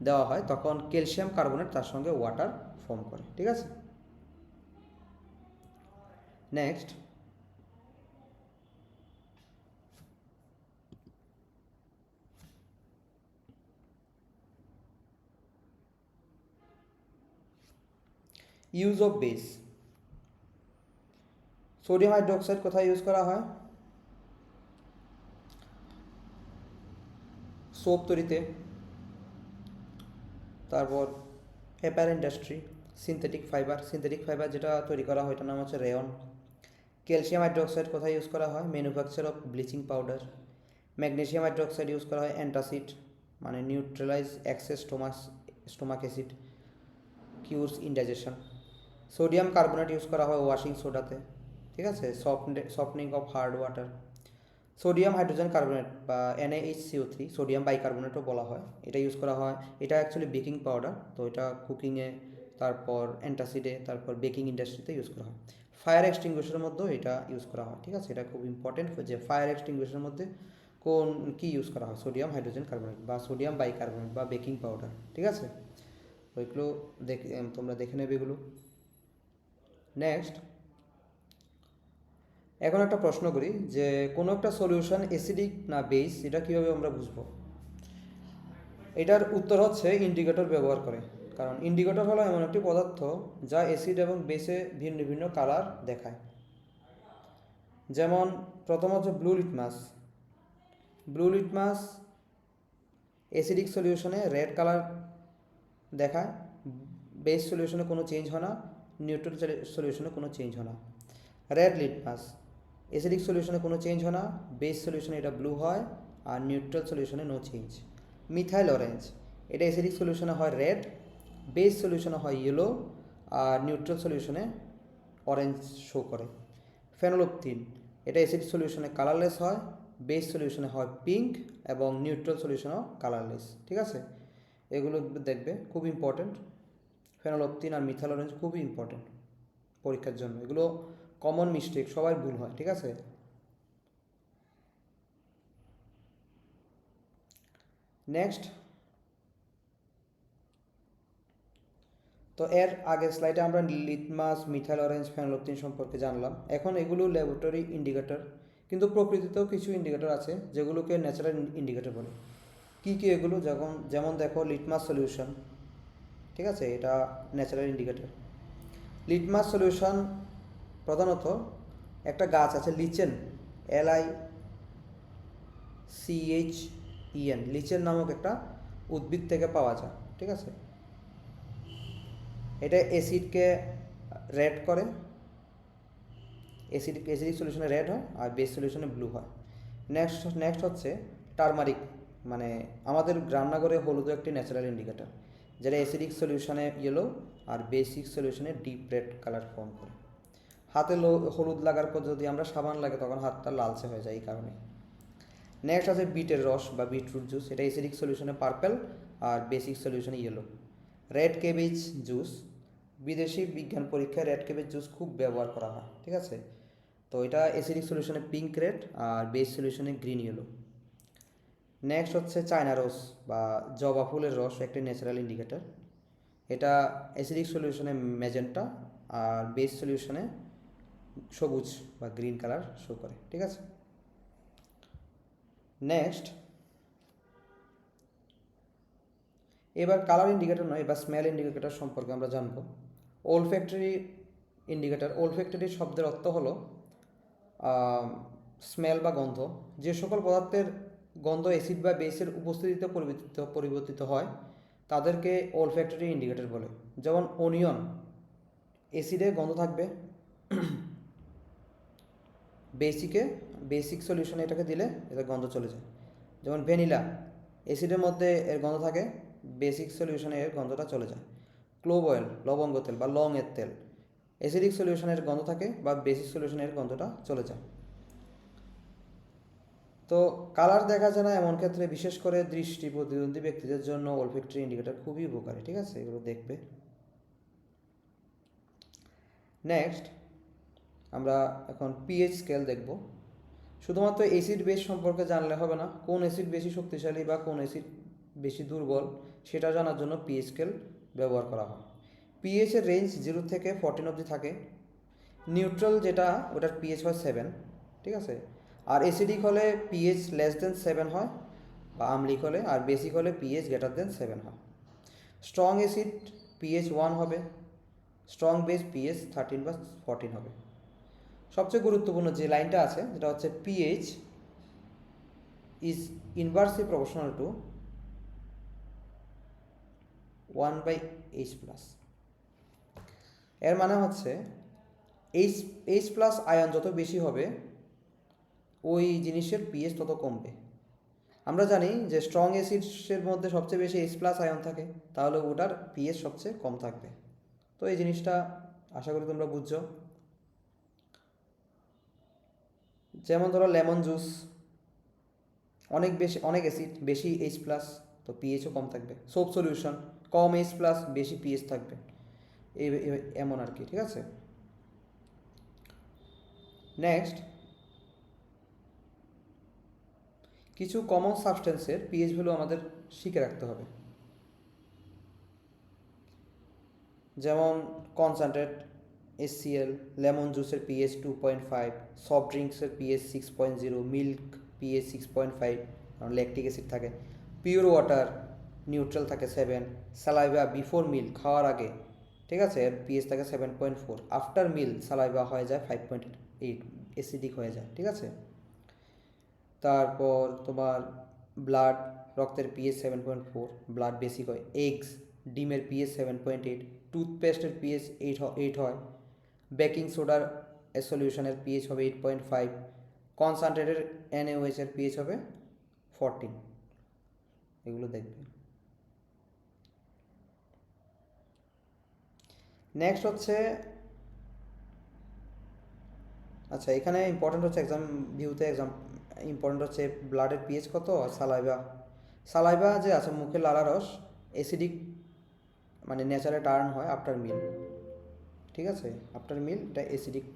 দেওয়া হয়, তখন ক্যালসিয়াম কার্বনেট তার সঙ্গে ওয়াটার ফর্ম করে। ঠিক আছে, next use of base. Sodium hydroxide কোথায় ইউজ করা হয়? সোপ তৈরিতে, তারপর পেপার ইন্ডাস্ট্রি, সিনথেটিক ফাইবার যেটা তৈরি করা হয় এটার নাম হচ্ছে রেয়ন। ক্যালসিয়াম হাইড্রোক্সাইড কোথায় ইউজ করা হয়? Manufacture of bleaching powder. Magnesium hydroxide use করা হয় অ্যান্টাসিড, মানে neutralise excess stomach acid, cures indigestion. Sodium carbonate use করা হয় ওয়াশিং সোডাতে। ঠিক আছে, softening of hard water. Sodium hydrogen carbonate বা NaHCO3, সোডিয়াম বাইকার্বনেটও বলা হয়, এটা ইউজ করা হয়। এটা অ্যাকচুয়ালি বেকিং পাউডার, তো এটা কুকিংয়ে, তারপর অ্যান্টাসিডে, তারপর বেকিং ইন্ডাস্ট্রিতে ইউজ করা হয়। ফায়ার এক্সটিংগুইশারের মধ্যেও এটা ইউজ করা হয়। ঠিক আছে, এটা খুব ইম্পর্টেন্ট যে ফায়ার এক্সটিংগুইশারের মধ্যে কি ইউজ করা হয়, সোডিয়াম হাইড্রোজেন কার্বনেট বা সোডিয়াম বাইকার্বনেট বা বেকিং পাউডার। ঠিক আছে, ওইগুলো তোমরা দেখে নেবে এগুলো। নেক্সট, এখন একটা প্রশ্ন করি যে কোনো একটা সলিউশন অ্যাসিডিক না বেস, এটা কীভাবে আমরা বুঝবো? এটার উত্তর হচ্ছে ইন্ডিকেটর ব্যবহার করে। কারণ ইন্ডিকেটর হলো এমন একটি পদার্থ যা অ্যাসিড এবং বেসে ভিন্ন ভিন্ন কালার দেখায়। যেমন প্রথম হচ্ছে ব্লু লিটমাস অ্যাসিডিক সলিউশনে রেড কালার দেখায়, বেস সলিউশনে কোনো চেঞ্জ হয় না, নিউট্রাল সলিউশনে কোনো চেঞ্জ হয় না। রেড লিটমাস অ্যাসিডিক সলিউশনে কোনো চেঞ্জ হয় না, বেস সলিউশনে এটা ব্লু হয়, আর নিউট্রাল সলিউশনে নো চেঞ্জ। মিথাইল অরেঞ্জ, এটা অ্যাসিডিক সলিউশনে হয় রেড, বেস সলিউশনে হয় ইয়েলো, আর নিউট্রাল সলিউশনে অরেঞ্জ শো করে। ফেনোলফথিন, এটা অ্যাসিডিক সলিউশনে কালারলেস হয়, বেস সলিউশনে হয় পিঙ্ক, এবং নিউট্রাল সলিউশনেও কালারলেস। ঠিক আছে, এগুলো দেখবে, খুব ইম্পর্টেন্ট। ফেনোলফথিন আর মিথাইল অরেঞ্জ খুবই ইম্পর্টেন্ট পরীক্ষার জন্য, এগুলো কমন মিস্টেক, সবাই ভুল হয়। ঠিক আছে, নেক্সট, তো এর আগের স্লাইডে আমরা লিটমাস, মিথাইল অরেঞ্জ, ফেনোলফথিন সম্পর্কে জানলাম। এখন এগুলো ল্যাবরেটরি ইন্ডিকেটর, কিন্তু প্রকৃতিতেও কিছু ইন্ডিকেটর আছে যেগুলোকে ন্যাচারাল ইন্ডিকেটর বলে। কী কী এগুলো? যেমন দেখো লিটমাস সলিউশন, ঠিক আছে, এটা ন্যাচারাল ইন্ডিকেটর। লিটমাস সলিউশন প্রধানত একটা গাছ আছে লিচেন, LICHEN, লিচেন নামক একটা উদ্ভিদ থেকে পাওয়া যায়, ঠিক আছে। এটা অ্যাসিডকে রেড করে, অ্যাসিডিক সলিউশনে রেড হয় আর বেস সলিউশনে ব্লু হয়। নেক্সট হচ্ছে টারমারিক, মানে আমাদের রান্নাঘরে হলুদও একটি ন্যাচারাল ইন্ডিকেটর, যেটা অ্যাসিডিক সলিউশনে ইয়েলো আর বেসিক সলিউশনে ডিপ রেড কালার ফর্ম করে। হাতে হলুদ লাগার পর যদি আমরা সাবান লাগে তখন হাতটা লালচে হয়ে যায় এই কারণে। নেক্সট আছে বিটের রস বা বিটরুট জুস, এটা অ্যাসিডিক সলিউশনে পার্পেল আর বেসিক সলিউশনে ইয়েলো। রেড ক্যাবেজ জুস, বিদেশি বিজ্ঞান পরীক্ষায় রেড ক্যাবেজ জুস খুব ব্যবহার করা হয়, ঠিক আছে। তো এটা অ্যাসিডিক সলিউশনে পিঙ্ক রেড আর বেস সলিউশনে গ্রিন ইয়েলো। নেক্সট হচ্ছে চায়না রোজ বা জবা ফুলের রস, একটি ন্যাচারাল ইন্ডিকেটর। এটা অ্যাসিডিক সলিউশনে ম্যাজেন্টা আর বেস সলিউশনে সবুজ বা গ্রিন কালার শো করে, ঠিক আছে। নেক্সট এবার কালার ইন্ডিকেটর নয়, এবার স্মেল ইন্ডিকেটর সম্পর্কে আমরা জানব। ওলফ্যাক্টরি ইন্ডিকেটর, ওলফ্যাক্টরি শব্দের অর্থ হলো স্মেল বা গন্ধ। যে সকল পদার্থের গন্ধ অ্যাসিড বা বেসের উপস্থিতিতে পরিবর্তিত হয় তাদেরকে ওলফ্যাক্টরি ইন্ডিকেটর বলে। যেমন অনিয়ন, অ্যাসিডে গন্ধ থাকবে, বেসিক সলিউশনে এটাকে দিলে এটা গন্ধ চলে যায়। যেমন ভ্যানিলা, অ্যাসিডের মধ্যে এর গন্ধ থাকে, বেসিক সলিউশনে এর গন্ধটা চলে যায়। ক্লোভ অয়েল, লবঙ্গ তেল বা লং এর তেল, অ্যাসিডিক সলিউশনের গন্ধ থাকে বা বেসিক সলিউশনের গন্ধটা চলে যায়। তো কালার দেখা যায় না এমন ক্ষেত্রে বিশেষ করে দৃষ্টি প্রতিবন্ধী ব্যক্তিদের জন্য ওলফ্যাক্টরি ইন্ডিকেটর খুবই উপকারী, ঠিক আছে, এগুলো দেখবে। নেক্সট আমরা এখন পিএইচ স্কেল দেখব। শুধুমাত্র অ্যাসিড বেস সম্পর্কে জানলে হবে না, কোন অ্যাসিড বেশি শক্তিশালী বা কোন অ্যাসিড বেশি দুর্বল সেটা জানার জন্য পিএইচ স্কেল ব্যবহার করা হয়। পিএইচ এর রেঞ্জ 0 থেকে 14 অবধি থাকে। নিউট্রাল যেটা ওটার পিএইচ হয় 7, ঠিক আছে। আর অ্যাসিডিক হলে পিএইচ <7 হয় বা আম্লিক হলে, আর বেসিক হলে পিএইচ <7 হয়। স্ট্রং অ্যাসিড পিএইচ 1 হবে, স্ট্রং বেস পিএইচ 13 বা 14 হবে। সবচেয়ে গুরুত্বপূর্ণ যে লাইনটা আছে যেটা হচ্ছে pH is inversely proportional to 1/H+। এর মানে হচ্ছে H+ আয়ন যত বেশি হবে ওই জিনিসের পিএইচ তত কমবে। আমরা জানি যে স্ট্রং অ্যাসিডসের মধ্যে সবচেয়ে বেশি H+ আয়ন থাকে, তাহলে ওটার পিএইচ সবচেয়ে কম থাকবে। তো এই জিনিসটা আশা করি তোমরা বুঝছো। যেমন ধরো লেমন জুস, অনেক অ্যাসিড, বেশি H+, তো পিএইচও কম থাকবে। সোপ সলিউশন, কম H+, বেশি পিএইচ থাকবে, এমন আর কি, ঠিক আছে। নেক্সট কিছু কমন সাবস্টেন্সের পিএইচ ভ্যালু আমাদের শিখে রাখতে হবে। যেমন কনসেন্ট্রেট HCl, লেমন জুসের পিএইচ 2.5, সফট ড্রিঙ্কসের পিএইচ 6.0, মিল্ক পিএইচ 6.5 কারণ ল্যাকটিক অ্যাসিড থাকে। পিওর ওয়াটার নিউট্রাল থাকে 7, সালাইভা বিফোর মিল খাওয়ার আগে, ঠিক আছে, এর পিএইচ থাকে 7.4, আফটার মিল সালাইভা হয়ে যায় 5.8, অ্যাসিডিক হয়ে যায়, ঠিক আছে। তারপর তোমার ব্লাড, রক্তের পিএইচ 7.4, ব্লাড বেসিক হয়। এগস, ডিমের পিএইচ 7.8, টুথপেস্টের পিএইচ 8 হয়। বেকিং সোডার সলিউশনের পিএইচ হবে 8.5, কনসেন্ট্রেটের NaOH এর পিএইচ হবে 14। এগুলো দেখবে। নেক্সট হচ্ছে, আচ্ছা এখানে ইম্পর্টেন্ট হচ্ছে এক্সাম ভিউতে ইম্পর্টেন্ট হচ্ছে ব্লাডের পিএইচ কত আর সালাইভা যে আছে মুখের লালারস অ্যাসিডিক মানে ন্যাচারে টার্ন হয় আফটার মিল, ঠিক আছে, আফটার মিল এটা অ্যাসিডিক।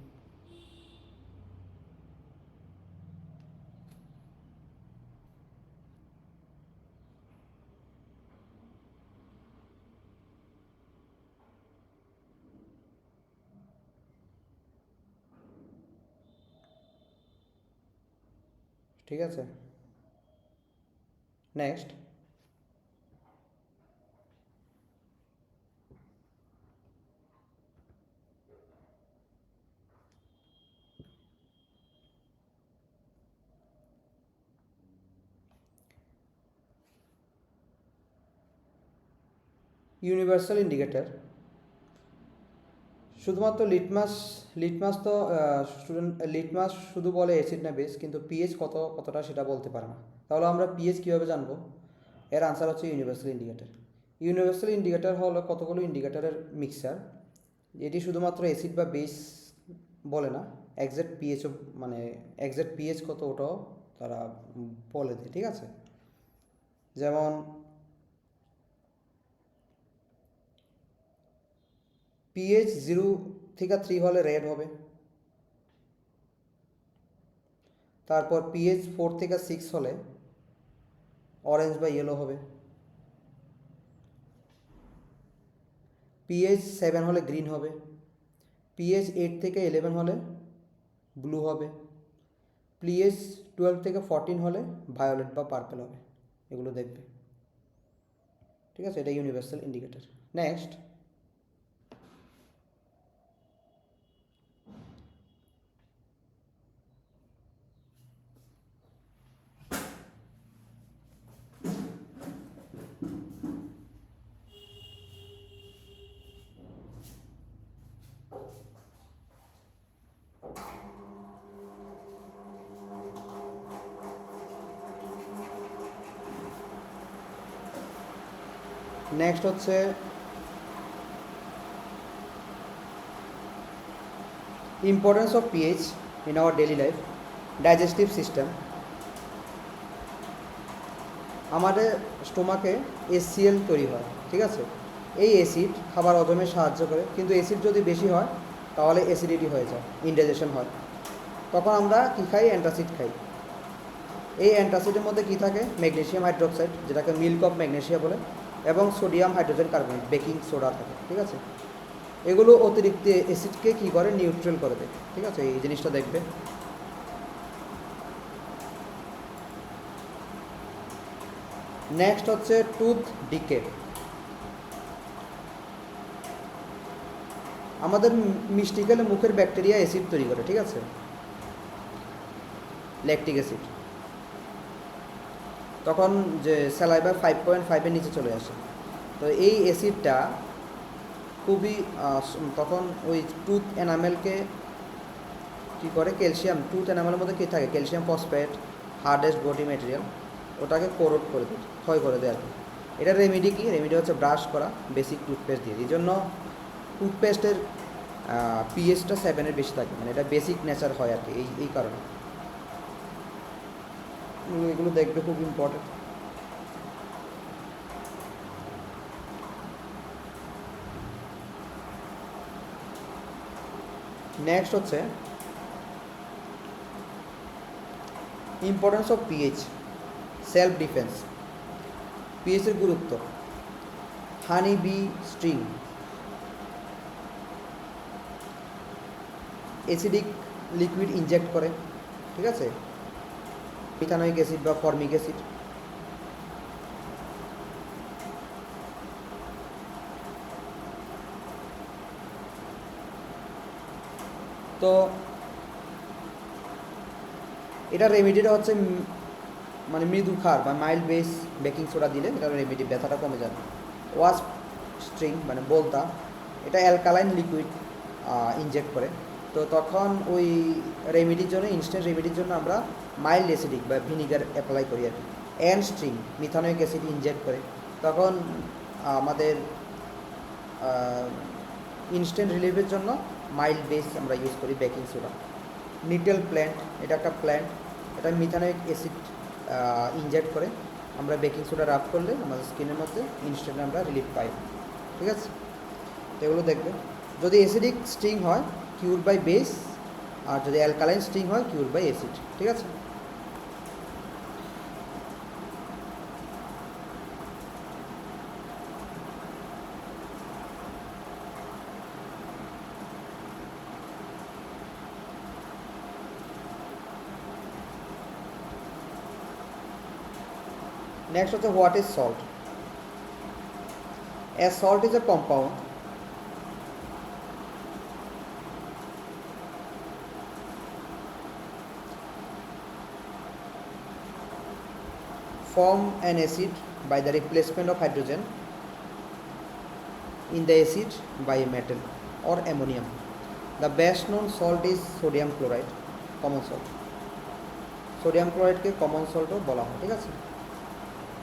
ঠিক আছে। নেক্সট ইউনিভার্সাল ইন্ডিকেটর শুধুমাত্র লিটমাস তো স্টুডেন্ট লিটমাস শুধু বলে অ্যাসিড না বেস, কিন্তু পিএইচ কতটা সেটা বলতে পারে না। তাহলে আমরা পিএইচ কীভাবে জানবো? এর আনসার হচ্ছে ইউনিভার্সাল ইন্ডিকেটর। ইউনিভার্সাল ইন্ডিকেটর হলো কতগুলো ইন্ডিকেটরের মিক্সচার। এটি শুধুমাত্র অ্যাসিড বা বেস বলে না, এক্সাক্ট পিএইচও মানে এক্সাক্ট পিএইচ কত ওটাও তারা বলে দেয়, ঠিক আছে? যেমন পিএইচ 0 থেকে 3 হলে রেড হবে, তারপর পিএইচ 4 থেকে 6 হলে অরেঞ্জ বা ইয়েলো হবে, পিএইচ 7 হলে গ্রিন হবে, পিএইচ 8 থেকে 11 হলে ব্লু হবে, পিএইচ 12 থেকে 14 হলে ভায়োলেট বা পার্পল হবে। এগুলো দেখবে, ঠিক আছে? এটা ইউনিভার্সাল ইন্ডিকেটর। নেক্সট, হচ্ছে importance of pH in our daily life. Digestive system, আমাদের স্টোমাকে এসিএল তৈরি হয়, ঠিক আছে? এই অ্যাসিড খাবার হজমে সাহায্য করে, কিন্তু অ্যাসিড যদি বেশি হয় তাহলে অ্যাসিডিটি হয়ে যায়, ইনডাইজেশন হয়। তখন আমরা কী খাই? অ্যান্টাসিড খাই। এই অ্যান্টাসিডের মধ্যে কী থাকে? ম্যাগনেসিয়াম হাইড্রোক্সাইড, যেটাকে মিল্ক অফ ম্যাগনেসিয়া বলে, এবং sodium hydrogen carbonate, baking soda থাকে, ঠিক আছে? এগুলো অতিরিক্ত অ্যাসিডকে কী করে? নিউট্রাল করে দেয়, ঠিক আছে? এই জিনিসটা দেখবে। নেক্সট হচ্ছে টুথ ডিকে। আমাদের মিষ্টি খেলে মুখের ব্যাকটেরিয়া অ্যাসিড তৈরি করে, ঠিক আছে? Lactic acid. তখন যে স্যালাইভা 5.5-এর নিচে চলে আসে। তো এই অ্যাসিডটা খুবই তখন ওই টুথ এনামেলকে কী করে? ক্যালসিয়াম, টুথ এনামেলের মধ্যে কী থাকে? Calcium phosphate, hardest body material, ওটাকে কোরোড করে দেয়, ক্ষয় করে দেয় আর কি। এটা রেমেডি কি? রেমেডি হচ্ছে ব্রাশ করা, বেসিক টুথপেস্ট দিয়ে। এই জন্য টুথপেস্টের পিএইচটা 7-এর বেশি থাকে, মানে এটা বেসিক নেচার হয় আর কি, এই কারণে। এগুলো দেখবে, খুব ইম্পর্টেন্ট। নেক্সট হচ্ছে importance of pH, self defence. পিএইচের গুরুত্ব। Honey bee sting acidic liquid inject করে, ঠিক আছে? মিথানোইক অ্যাসিড বা ফর্মিক অ্যাসিড। তো এটা রেমেডিটা হচ্ছে মানে মৃদু ক্ষার বা মাইল্ড বেস বেকিং সোডা দিলে এটা রেমেডি, ব্যথাটা কমে যাবে। ওয়াস্প স্ট্রিং মানে বলতা, এটা অ্যালকালাইন লিকুইড ইনজেক্ট করে। তো তখন ওই রেমেডির জন্য, ইনস্ট্যান্ট রেমেডির জন্য আমরা মাইল্ড অ্যাসিডিক বা ভিনিগার অ্যাপ্লাই করি আর কি। And string methanoic acid inject করে, তখন আমাদের ইনস্ট্যান্ট রিলিফের জন্য মাইল্ড বেস আমরা ইউজ করি বেকিং সোডা। নিটেল প্ল্যান্ট, এটা একটা প্ল্যান্ট, এটা মিথানোইক অ্যাসিড ইনজেক্ট করে, আমরা বেকিং সোডা রাব করলে আমাদের স্কিনের মধ্যে ইনস্ট্যান্ট আমরা রিলিফ পাই, ঠিক আছে? এগুলো দেখবে। যদি অ্যাসিডিক স্ট্রিং হয় কিউর বাই বেস, আর যদি অ্যালকালাইন স্ট্রিং হয় কিউর বাই অ্যাসিড, ঠিক আছে? নেক্সট হচ্ছে what is salt. A salt is a compound form an acid by the replacement of hydrogen in the acid by a metal or ammonium. The best known salt is sodium chloride, common salt. Sodium ক্লোরাইডকে common সল্টও বলা হয়, ঠিক আছে।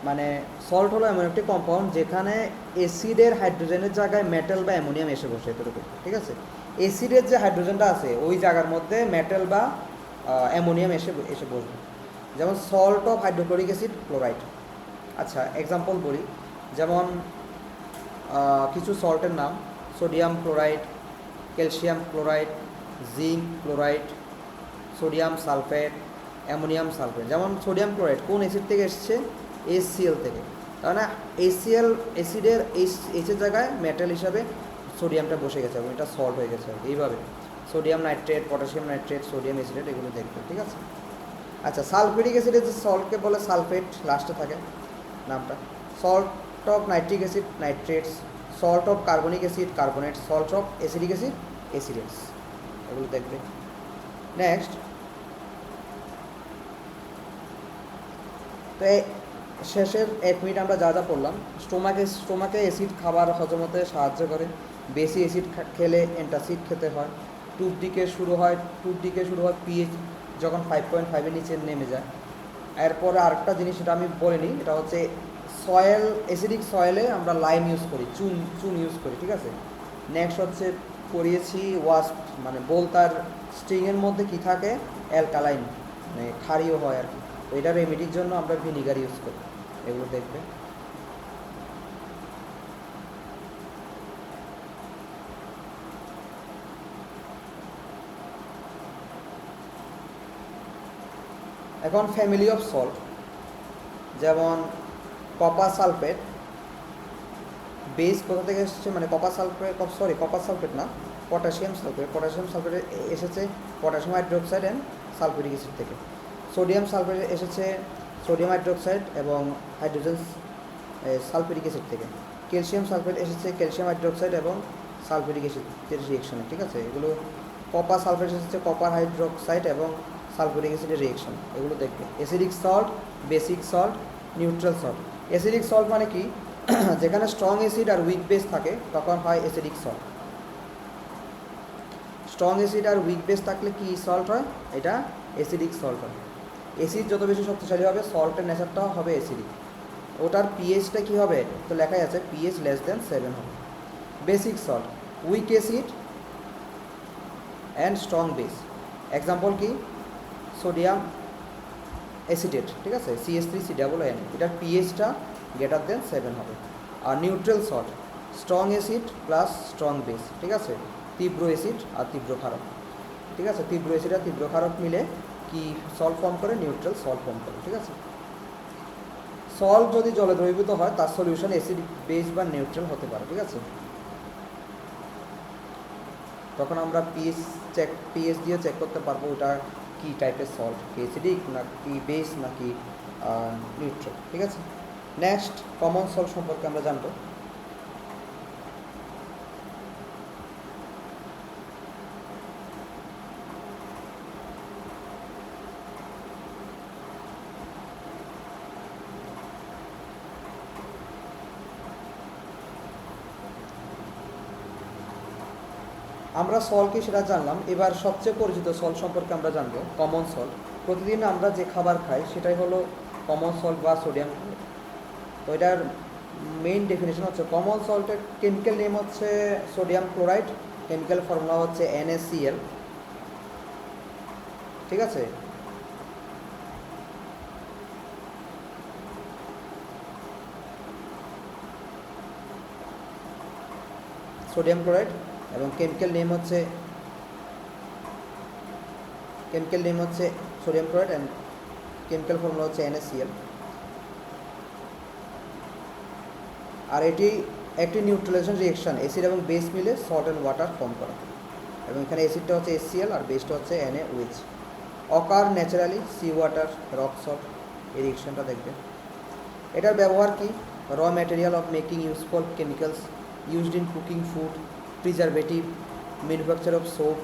মানে salt হলো এমন একটি কম্পাউন্ড যেখানে অ্যাসিডের হাইড্রোজেনের জায়গায় মেটাল বা অ্যামোনিয়াম এসে বসে, এতটুকু, ঠিক আছে। অ্যাসিডের যে হাইড্রোজেনটা আছে ওই জায়গার মধ্যে মেটাল বা অ্যামোনিয়াম এসে বসবে, যেমন salt of hydrochloric acid chloride. আচ্ছা, এক্সাম্পল বলি, যেমন কিছু সল্টের নাম: sodium chloride, calcium chloride, zinc chloride, sodium sulphate, ammonium sulphate. যেমন সোডিয়াম ক্লোরাইড কোন অ্যাসিড থেকে এসছে? HCl থেকে। তার মানে HCl অ্যাসিডের এইচের জায়গায় মেটাল হিসাবে সোডিয়ামটা বসে গেছে এবং এটা সল্ট হয়ে গেছে। এইভাবে sodium nitrate, potassium nitrate, sodium অ্যাসিডেট এগুলো দেখবে, ঠিক আছে। আচ্ছা, সালফিউরিক অ্যাসিডের যে সল্টকে বলে সালফেট, লাস্টে থাকে নামটা। Salt of nitric acid nitrates, salt of carbonic acid carbonate, salt of acetic acid acetates, এগুলো দেখবে। নেক্সট, তো শেষের 1 মিনিট আমরা যা যা পড়লাম, স্টোমাকে অ্যাসিড খাবার হজম হতে সাহায্য করে। বেশি অ্যাসিড খেলে অ্যান্টাসিড খেতে হয়। টুথ ডিকে শুরু হয় পিএইচ যখন 5.5-এর নিচে নেমে যায়। এরপরে আরেকটা জিনিস, সেটা আমি বলিনি, এটা হচ্ছে সয়েল, অ্যাসিডিক সয়েলে আমরা লাইম ইউজ করি, চুন ইউজ করি, ঠিক আছে। নেক্সট হচ্ছে পড়িয়েছি ওয়াস্প, মানে বোলতার স্ট্রিংয়ের মধ্যে কি থাকে? অ্যালকালাইন, মানে ক্ষারীয় হয় আর কি। তো এটা রেমেডির জন্য আমরা ভিনিগার ইউজ করি, এগুলো দেখবে। এখন ফ্যামিলি অফ সল্ট, যেমন কপার সালফেট, বেস কোথা থেকে এসেছে? মানে কপার সালফেট না, পটাশিয়াম সালফেট এসেছে potassium hydroxide and sulphuric acid থেকে। সোডিয়াম সালফেট এসেছে সোডিয়াম হাইড্রোক্সাইড এবং হাইড্রোজেন সালফিউরিক অ্যাসিড থেকে। ক্যালসিয়াম সালফেট এসেছে ক্যালসিয়াম হাইড্রোক্সাইড এবং সালফিউরিক অ্যাসিডের রিয়েকশনে, ঠিক আছে। এগুলো কপার সালফেট এসেছে কপার হাইড্রোক্সাইড এবং সালফিউরিক অ্যাসিডের রিয়েকশন, এগুলো দেখবে। Acidic salt, basic salt, neutral salt. Acidic salt মানে কি? যেখানে স্ট্রং অ্যাসিড আর উইক বেস থাকে তখন হয় অ্যাসিডিক সল্ট। স্ট্রং অ্যাসিড আর উইক বেস থাকলে কি সল্ট হয়? এটা অ্যাসিডিক সল্ট হয়। অ্যাসিড যত বেশি শক্তিশালী হবে, সল্টের নেচারটাও হবে অ্যাসিডিক। ওটার পিএইচটা কী হবে? তো লেখাই আছে পিএইচ <7 হবে। Basic salt, weak acid and strong base. Example কি? সোডিয়াম অ্যাসিডেট, ঠিক আছে, CH3COON, এটার পিএইচটা <7 হবে। আর neutral salt, strong acid plus strong base, ঠিক আছে। তীব্র অ্যাসিড আর তীব্র ক্ষারক, ঠিক আছে। তীব্র অ্যাসিড আর তীব্র ক্ষারক মিলে কি সল্ট ফর্ম করে? নিউট্রাল সল্ট ফর্ম করে, ঠিক আছে। সল্ট যদি জলে দ্রবীভূত হয় তার সলিউশন অ্যাসিড, বেস বা নিউট্রাল হতে পারে, ঠিক আছে। তখন আমরা পিএইচ দিয়ে চেক করতে পারবো ওটা কি টাইপের সল্ট, কি অ্যাসিডিক নাকি বেস নাকি নিউট্রাল, ঠিক আছে। নেক্সট, কমন সল্ট সম্পর্কে আমরা জানবো। আমরা সল্ট কি সেটা জানলাম, এবার সবচেয়ে পরিচিত সল্ট সম্পর্কে আমরা জানবো, কমন সল্ট। প্রতিদিন আমরা যে খাবার খাই সেটাই হলো কমন সল্ট বা সোডিয়াম ক্লোরাইড। তো এটার মেইন ডেফিনেশন হচ্ছে, কমন সল্টের কেমিক্যাল নেম হচ্ছে সোডিয়াম ক্লোরাইড, কেমিক্যাল ফর্মুলা হচ্ছে NaCl, ঠিক আছে। সোডিয়াম ক্লোরাইড এবং কেমিক্যাল নেম হচ্ছে sodium chloride and chemical formula হচ্ছে NaCl। আর এটি একটি নিউট্রালাইজেশন রিয়েকশন, অ্যাসিড এবং বেস মিলে সল্ট অ্যান্ড ওয়াটার ফর্ম করে। এবং এখানে অ্যাসিডটা হচ্ছে HCl আর বেসটা হচ্ছে NaOH। Occur naturally sea water, rock salt, এই রিয়েকশনটা দেখবে। এটার ব্যবহার কি? Raw material of making useful chemicals used in cooking food, preservative, manufacture of soap,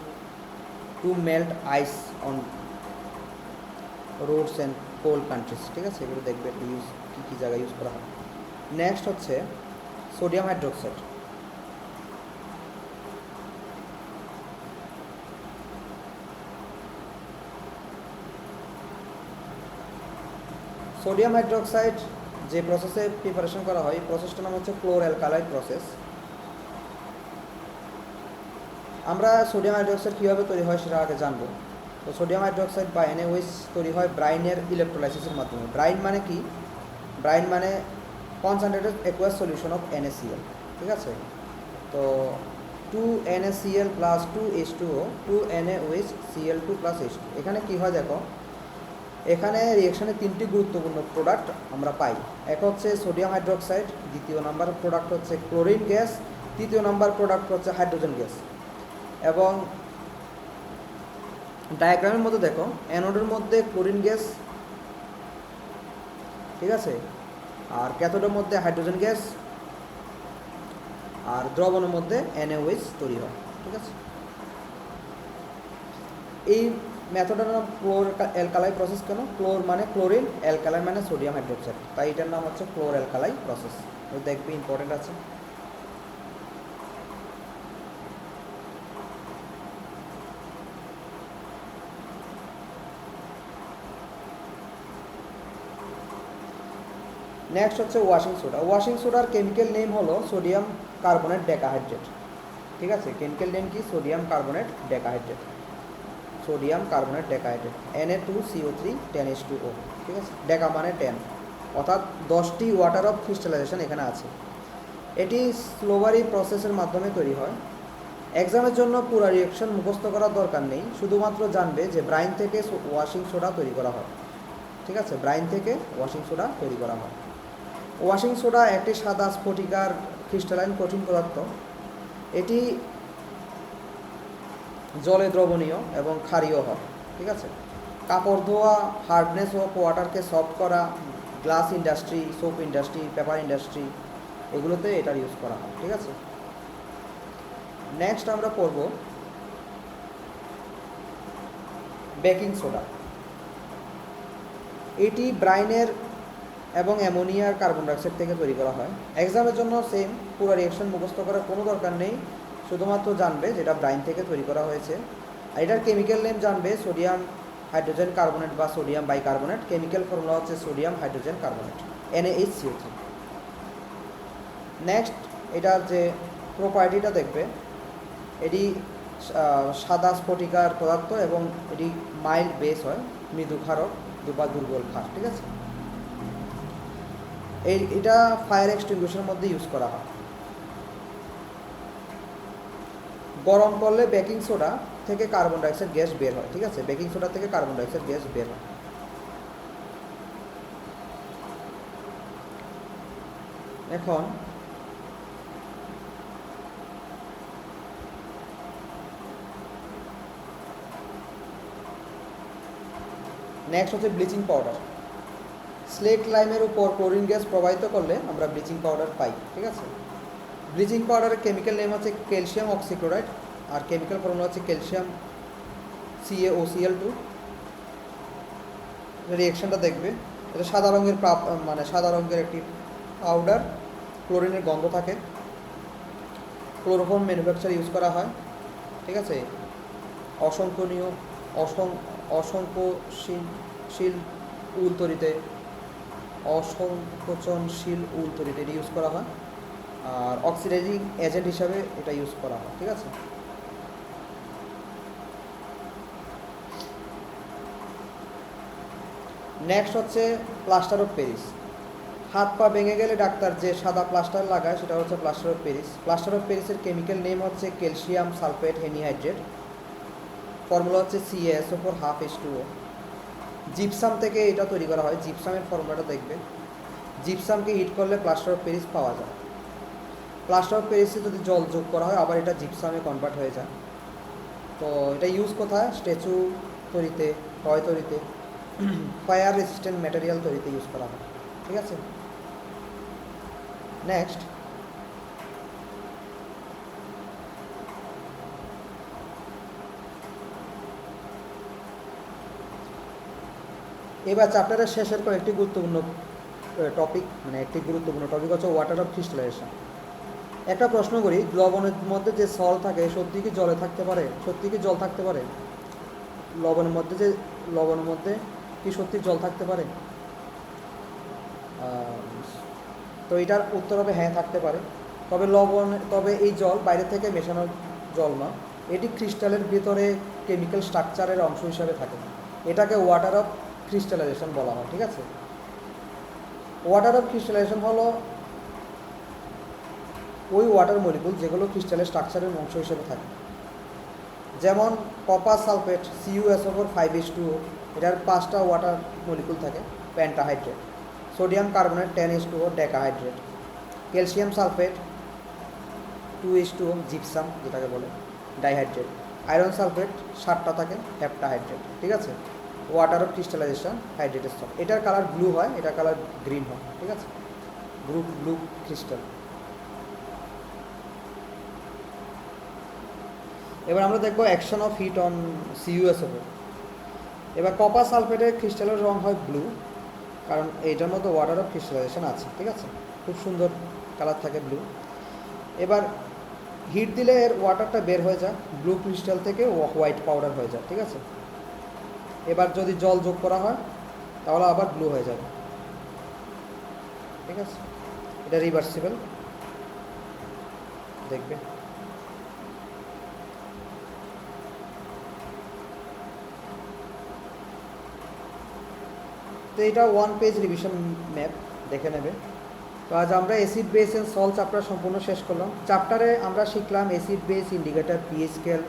to melt ice on roads and cold countries, ঠিক আছে। এগুলো দেখবে ইউজ কী কী জায়গায় ইউজ করা হয়। নেক্সট হচ্ছে সোডিয়াম হাইড্রোক্সাইড। সোডিয়াম হাইড্রোক্সাইড যে প্রসেসে প্রিপারেশন করা হয়, প্রসেসটার নাম হচ্ছে ক্লোর অ্যালকালাইড প্রসেস। আমরা সোডিয়াম হাইড্রোক্সাইড কীভাবে তৈরি হয় সেটা আগে জানবো। তো সোডিয়াম হাইড্রোক্সাইড বা NaOH তৈরি হয় ব্রাইনের ইলেকট্রোলাইসিসের মাধ্যমে। ব্রাইন মানে কি? ব্রাইন মানে concentrated aqueous solution of NaCl, ঠিক আছে। তো 2NaCl plus 2H2O 2NaOH Cl2 plus H2। এখানে কী হয় দেখো, এখানে রিয়েকশানে তিনটি গুরুত্বপূর্ণ প্রোডাক্ট আমরা পাই। এক হচ্ছে সোডিয়াম হাইড্রোক্সাইড, দ্বিতীয় নাম্বার প্রোডাক্ট হচ্ছে ক্লোরিন গ্যাস, তৃতীয় নাম্বার প্রোডাক্ট হচ্ছে হাইড্রোজেন গ্যাস। এবং ডায়াগ্রামের মধ্যে দেখো, অ্যানোডের মধ্যে ক্লোরিন গ্যাস, ঠিক আছে, আর ক্যাথোডের মধ্যে হাইড্রোজেন গ্যাস, আর দ্রবণের মধ্যে NaOH তৈরি হয়, ঠিক আছে। এই মেথডের নাম ক্লোর অ্যালকালাই প্রসেস। কেন? ক্লোর মানে ক্লোরিন, অ্যালকালাই মানে সোডিয়াম হাইড্রোক্সাইড, তাই এটার নাম হচ্ছে ক্লোর অ্যালকালাই প্রসেস। দেখবে ইম্পর্টেন্ট আছে। নেক্সট হচ্ছে ওয়াশিং সোডা। ওয়াশিং সোডার কেমিক্যাল নেম হলো সোডিয়াম কার্বনেট ডেকাহাইড্রেট, ঠিক আছে। কেমিক্যাল নেম কি? Sodium carbonate decahydrate, sodium carbonate decahydrate, Na2CO3 10H2O, ঠিক আছে। ডেকা মানে 10, অর্থাৎ 10টি ওয়াটার অফ ক্রিস্টালাইজেশন এখানে আছে। এটি স্লোবারি প্রসেসের মাধ্যমে তৈরি হয়। এক্সামের জন্য পুরো রিয়েকশন মুখস্থ করার দরকার নেই, শুধুমাত্র জানবে যে ব্রাইন থেকে ওয়াশিং সোডা তৈরি করা হয়, ঠিক আছে। ব্রাইন থেকে ওয়াশিং সোডা তৈরি করা হয়। ওয়াশিং সোডা একটি সাদা স্ফটিকার ক্রিস্টালাইন কঠিন পদার্থ। এটি জলে দ্রবণীয় এবং ক্ষারীয় হয়, ঠিক আছে। কাপড় ধোয়া, হার্ডনেস অফ ওয়াটারকে সফট করা, glass industry, soap industry, paper industry, এগুলোতে এটার ইউজ করা হয়, ঠিক আছে। নেক্সট আমরা পড়ব বেকিং সোডা। এটি ব্রাইনের এবং অ্যামোনিয়ার কার্বন ডাইঅক্সাইড থেকে তৈরি করা হয়। এক্সামের জন্য সেম, পুরো রিয়েকশন মুখস্থ করার কোনো দরকার নেই, শুধুমাত্র জানবে যেটা ব্রাইন থেকে তৈরি করা হয়েছে। আর এটার কেমিক্যাল নেম জানবে সোডিয়াম হাইড্রোজেন কার্বনেট বা সোডিয়াম বাইকার্বনেট। কেমিক্যাল ফর্মুলা হচ্ছে sodium hydrogen carbonate, NaHCO3। Next এটার যে প্রপার্টিটা দেখবে, এটি সাদা স্ফটিকার পদার্থ এবং এটি মাইল্ড বেস হয়, মৃদু ক্ষারক বা দুর্বল ক্ষার, ঠিক আছে। এটা ফায়ার এক্সটিংগুইশারের মধ্যে ইউজ করা হয়। গরম করলে বেকিং সোডা থেকে কার্বন ডাইঅক্সাইড গ্যাস বের হয়, ঠিক আছে। বেকিং সোডা থেকে কার্বন ডাইঅক্সাইড গ্যাস বের হয়। এখন নেক্সট হচ্ছে ব্লিচিং পাউডার। স্লেট লাইমের উপর ক্লোরিন গ্যাস প্রবাহিত করলে আমরা ব্লিচিং পাউডার পাই, ঠিক আছে। ব্লিচিং পাউডারের কেমিক্যাল নেম হচ্ছে ক্যালসিয়াম অক্সিক্লোরাইড, আর কেমিক্যাল ফর্মুলা হচ্ছে ক্যালসিয়াম CaOCl2। রিয়েকশনটা দেখবে, এটা সাদা রঙের মানে সাদা রঙের একটি পাউডার, ক্লোরিনের গন্ধ থাকে। ক্লোরোফর্ম ম্যানুফ্যাকচার ইউজ করা হয়, ঠিক আছে। অসংকোচনশীল উল তৈরিতে এটি ইউজ করা হয়, আর অক্সিডাইজিং এজেন্ট হিসাবে এটা ইউজ করা হয়, ঠিক আছে। নেক্সট হচ্ছে প্লাস্টার অফ প্যারিস। হাত পা ভেঙে গেলে ডাক্তার যে সাদা প্লাস্টার লাগায় সেটা হচ্ছে plaster of Paris. Plaster of প্যারিসের কেমিক্যাল নেম হচ্ছে ক্যালসিয়াম সালফেট হেনিহাইড্রেট, ফর্মুলা হচ্ছে CaSO4 জিপসাম থেকে এটা তৈরি করা হয়। জিপসামের ফর্মুলাটা দেখবে, জিপসামকে হিট করলে প্লাস্টার অফ প্যারিস পাওয়া যায়। প্লাস্টার অফ প্যারিসে যদি জল যোগ করা হয় আবার এটা জিপসামে কনভার্ট হয়ে যায়। তো এটা ইউজ কোথায়? স্ট্যাচু তৈরিতে, টয় তৈরিতে, ফায়ার রেসিস্ট্যান্ট ম্যাটেরিয়াল তৈরিতে ইউজ করা হয়, ঠিক আছে। নেক্সট এবার চ্যাপ্টারের শেষের কয়েকটি গুরুত্বপূর্ণ টপিক, মানে একটি গুরুত্বপূর্ণ টপিক হচ্ছে ওয়াটার অফ ক্রিস্টালাইজেশন। একটা প্রশ্ন করি, লবণের মধ্যে যে সল থাকে সত্যি কি জলে থাকতে পারে? সত্যি কি জল থাকতে পারে? লবণের মধ্যে কি সত্যি জল থাকতে পারে? তো এটার উত্তর হবে হ্যাঁ থাকতে পারে। তবে এই জল বাইরে থেকে মেশানো জল না, এটি ক্রিস্টালের ভিতরে কেমিক্যাল স্ট্রাকচারের অংশ হিসাবে থাকে। এটাকে ওয়াটার অফ ক্রিস্টালাইজেশন বলা হয়, ঠিক আছে। ওয়াটার অফ ক্রিস্টালাইজেশন হলো ওই ওয়াটার মলিকুল যেগুলো ক্রিস্টালের স্ট্রাকচারের অংশ হিসেবে থাকে। যেমন কপার সালফেট CuSO4 5H2O, এটার 5টা ওয়াটার মলিকুল থাকে, pentahydrate. Sodium carbonate 10H2O, decahydrate. Calcium sulphate 2H2O, gypsum যেটাকে বলে, ডাইহাইড্রেট। আয়রন সালফেট 7টা থাকে, হেপ্টাহাইড্রেট, ঠিক আছে। Water of crystallisation hydrated salt, এটার কালার ব্লু হয়, এটার কালার গ্রিন হয়, ঠিক আছে। Blue crystal. এবার আমরা দেখবো action of heat on CuSO4। এবার কপার সালফেটের ক্রিস্টালের রং হয় ব্লু, কারণ এইটার মধ্যে ওয়াটার অফ ক্রিস্টালাইজেশন আছে, ঠিক আছে। খুব সুন্দর কালার থাকে ব্লু। এবার হিট দিলে এর ওয়াটারটা বের হয়ে যায়, ব্লু ক্রিস্টাল থেকে হোয়াইট পাউডার হয়ে যায়, ঠিক আছে। এবার যদি জল যোগ করা হয় তাহলে আবার ব্লু হয়ে যাবে, ঠিক আছে। এটা রিভার্সিবল, দেখবে। তো এটা 1 পেজ রিভিশন ম্যাপ, দেখে নেবে। তো আজ আমরা acid base and salt chapter সম্পূর্ণ শেষ করলাম। চ্যাপ্টারে আমরা শিখলাম acid base, indicator, pH scale,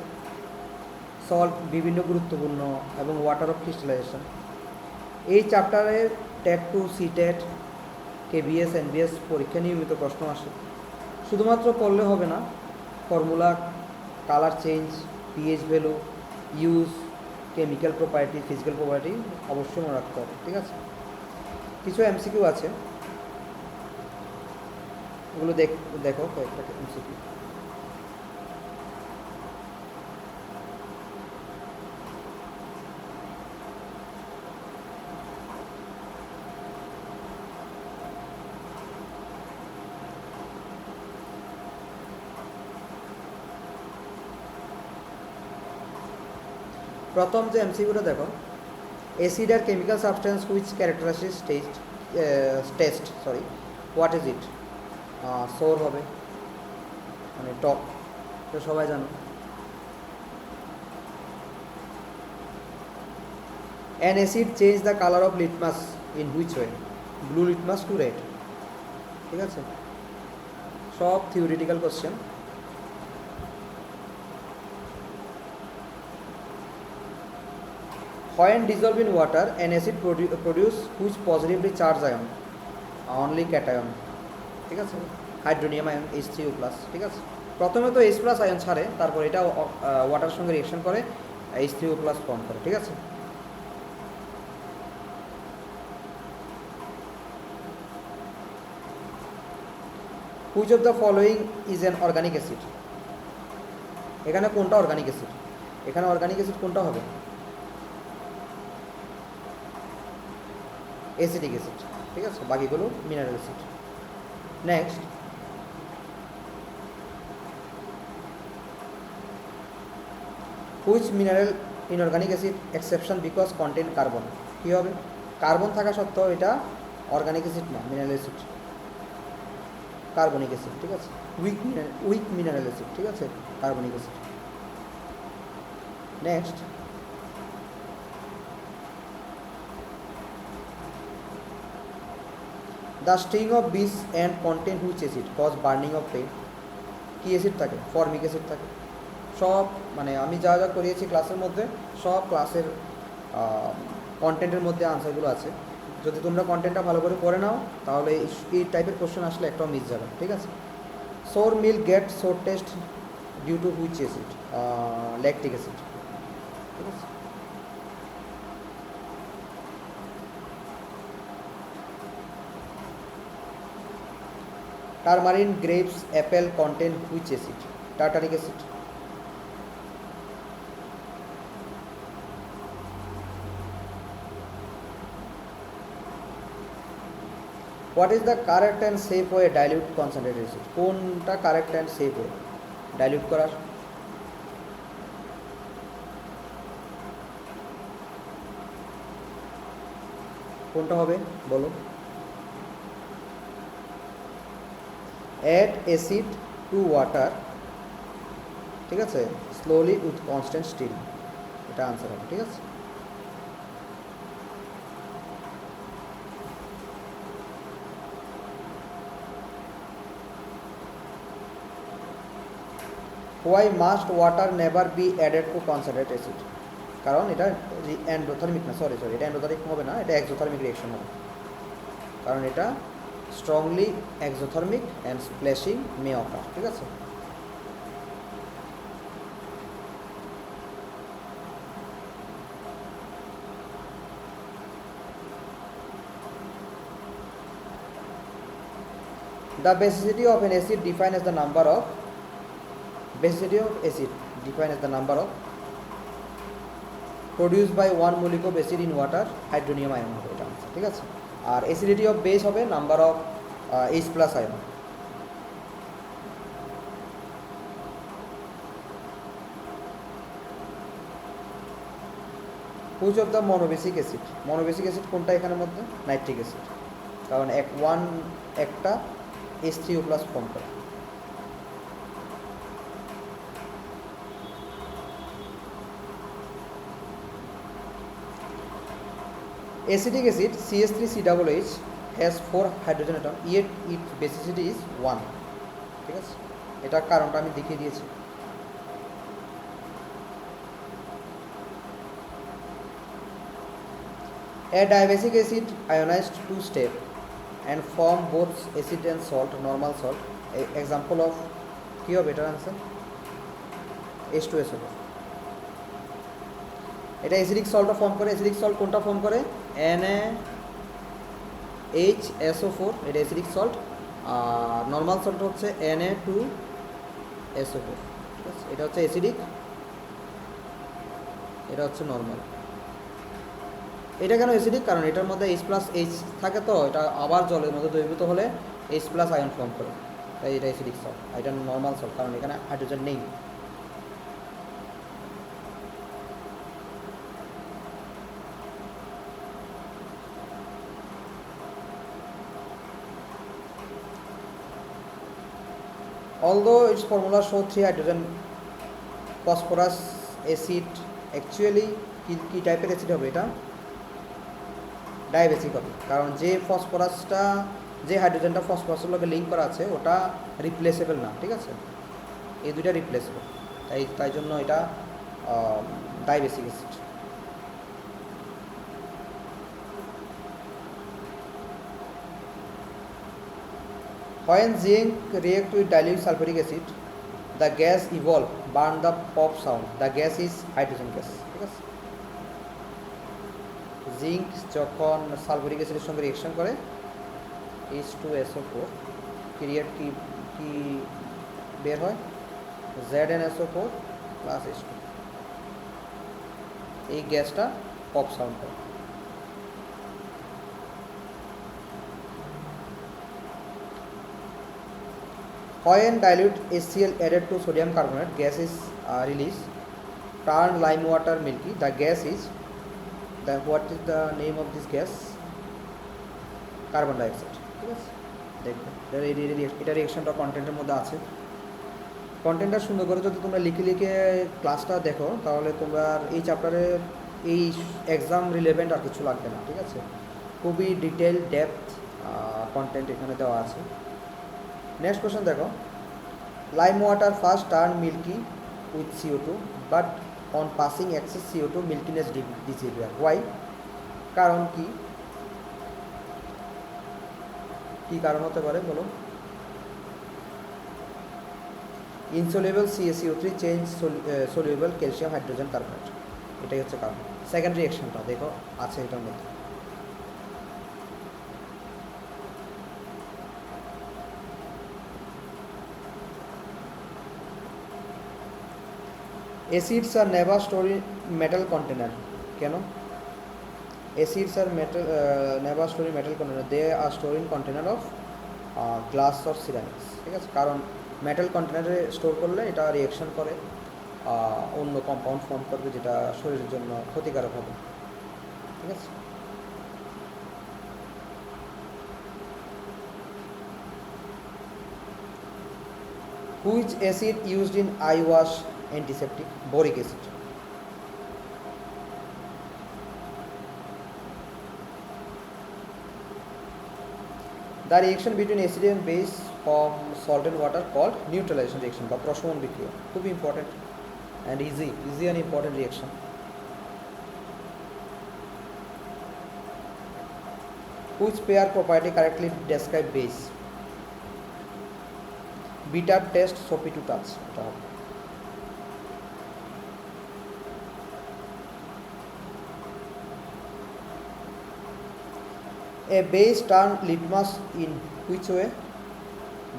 salt, বিভিন্ন গুরুত্বপূর্ণ, এবং ওয়াটার অফ ক্রিস্টালাইজেশন। এই চ্যাপ্টারে টেট 2, CTET, KBS, NBS পরীক্ষা নিয়মিত প্রশ্ন আসে। শুধুমাত্র পড়লে হবে না, formula, colour change, pH value, use, chemical property, physical property অবশ্যই মনে রাখতে হবে, ঠিক আছে। কিছু MCQ আছে, ওগুলো দেখো কয়েকটা MCQ। প্রথম যে MCQটা দেখো, acid R chemical substance which characterises taste what is it? Sour হবে, মানে টক, তো সবাই জানো। An acid change the colour of litmus in which way? Blue litmus to red, ঠিক আছে। সব theoretical question. When dissolved in water, an acid produce which positively charged ion? Only cation, ঠিক আছে। হাইড্রোনিয়াম আয়ন H3O+, ঠিক আছে। প্রথমে তো H+ ion ছাড়ে, তারপর এটা ওয়াটার সঙ্গে রিঅ্যাকশন করে H3O+ ফর্ম করে, ঠিক আছে। Which of the following is an organic acid? এখানে কোনটা অর্গানিক অ্যাসিড? এখানে অর্গানিক অ্যাসিড কোনটা হবে? অ্যাসিটিক অ্যাসিড, ঠিক আছে। বাকিগুলো mineral acid. Next, which mineral inorganic acid exception because content carbon? কী হবে? কার্বন থাকা সত্ত্বেও এটা অর্গানিক অ্যাসিড না, মিনারেল অ্যাসিড, কার্বনিক অ্যাসিড, ঠিক আছে। উইক মিনারেল অ্যাসিড, ঠিক আছে, carbonic acid. Next, the sting of bees and content which acid cause burning of pain? কী অ্যাসিড থাকে? ফর্মিক অ্যাসিড থাকে। সব মানে আমি যা যা করিয়েছি ক্লাসের মধ্যে, সব ক্লাসের কন্টেন্টের মধ্যে আনসারগুলো আছে। যদি তোমরা কন্টেন্টটা ভালো করে পড়ে নাও তাহলে এই টাইপের কোশ্চেন আসলে একটাও মিস যাবে, ঠিক আছে। Sour milk get sour taste due to which acid? Lactic acid, ঠিক আছে। Tamarind, grapes, apple contain which acid? Tartaric acid. What is the correct and safe way dilute concentrated acid? কোনটা correct and safe way dilute করার? কোনটা হবে বলো? Add acid two water, ঠিক আছে, slowly with constant still, এটা answer হবে, ঠিক আছে। Why must water never be added to concentrate acid? কারণ এটা এন্ডোথার্মিক না, সরি এটা এন্ডোথার্মিক হবে না, এটা এক্সোথার্মিক রিয়েকশন হবে, কারণ এটা স্ট্রংলি এক্সোথার্মিক অ্যান্ড স্প্ল্যাশিং মে অকার, ঠিক আছে। The basicity of an acid defined as the number of basicity of acid defined as the number of produced by one molecule of acid in water, hydronium ion হবে এটা, ঠিক আছে। আর acidity of base হবে number of H plus ion. Which of the monobasic acid? Monobasic acid কোনটা এখানের মধ্যে? Nitric acid, কারণ একটা H3O প্লাস ফর্ম করে। Acetic acid CH3COOH has 4 hydrogen atom, yet its basicity is 1, ঠিক আছে। এটা কারণটা আমি দেখিয়ে দিয়েছি। A diabasic acid ionized 2 step and form both acid and salt, normal salt. Example of কি হবে এটার आंसर? H2SO4। এটা অ্যাসিডিক সল্টও ফর্ম করে। অ্যাসিডিক সল্ট কোনটা ফর্ম করে? NaHSO4, এটা অ্যাসিডিক সল্ট। আর নর্মাল সল্ট হচ্ছে Na2SO4, ঠিক আছে। এটা হচ্ছে অ্যাসিডিক, এটা হচ্ছে নর্মাল। এটা কেন অ্যাসিডিক? কারণ এটার মধ্যে H প্লাস H থাকে, তো এটা আবার জলের মধ্যে দ্রবীভূত হলে H প্লাস আয়ন ফর্ম করে, তাই এটা অ্যাসিডিক সল্ট। এটা নর্মাল সল্ট, কারণ এখানে হাইড্রোজেন নেই। Although its formula show 3 hydrogen phosphorus acid, actually কি টাইপের অ্যাসিড হবে এটা? ডায়াবেসিক হবে, কারণ যে ফসফরাসটা, যে হাইড্রোজেনটা ফসফরাসের লগে লিঙ্ক করা আছে ওটা রিপ্লেসেবল না, ঠিক আছে। এই দুইটা রিপ্লেসেবল, তাই জন্য এটা ডায়াবেসিক acid. When zinc react with dilute sulfuric acid, the gas evolve, burn the pop sound. The gas is hydrogen gas, ঠিক আছে। জিঙ্ক যখন সালফুরিক অ্যাসিডের সঙ্গে রিঅ্যাকশন করে H2SO4, ক্রিয়েট কি বের হয়? ZnSO4 প্লাস H2, এই গ্যাসটা পপ সাউন্ড করে। When dilute HCl added to sodium carbonate, gas is released, turn lime water milky. The gas is what is the name of this gas? Carbon dioxide, ঠিক আছে। দেখবে এটা রিঅ্যাকশনটা কন্টেন্টের মধ্যে আছে। কন্টেন্টটা সুন্দর করে যদি তোমরা লিখে ক্লাসটা দেখো, তাহলে তোমরা এই চ্যাপ্টারের এই এক্সাম রিলেভেন্ট আর কিছু লাগবে না, ঠিক আছে। খুবই ডিটেল ডেপথ কন্টেন্ট এখানে দেওয়া আছে। নেক্সট কোশ্চেন দেখো, lime water first turn milky with CO2, but on passing excess CO2 milkiness disappear. Why? কারণ কি কারণ হতে পারে বলো? Insoluble CaCO3 change soluble calcium hydrogen carbonate, এটাই হচ্ছে কারণ। সেকেন্ড রিঅ্যাকশনটা দেখো আছে এটার মধ্যে। Acids are never stored in metal container. কেন? Acids are never stored in metal container. They are stored in container of glass or ceramics, ঠিক আছে। কারণ মেটাল কন্টেনারে স্টোর করলে এটা রিঅ্যাকশন করে অন্য কম্পাউন্ড ফর্ম করবে, যেটা শরীরের জন্য ক্ষতিকারক হবে, ঠিক আছে। Which acid used in eye wash antiseptic? Boric acid. The reaction between acid and base from salt and water called neutralization reaction বা প্রশমন বিক্রিয়া, খুব important and easy and important reaction. Which pair property correctly describe base? Bitter taste, soapy to touch. A base turn litmus in which way?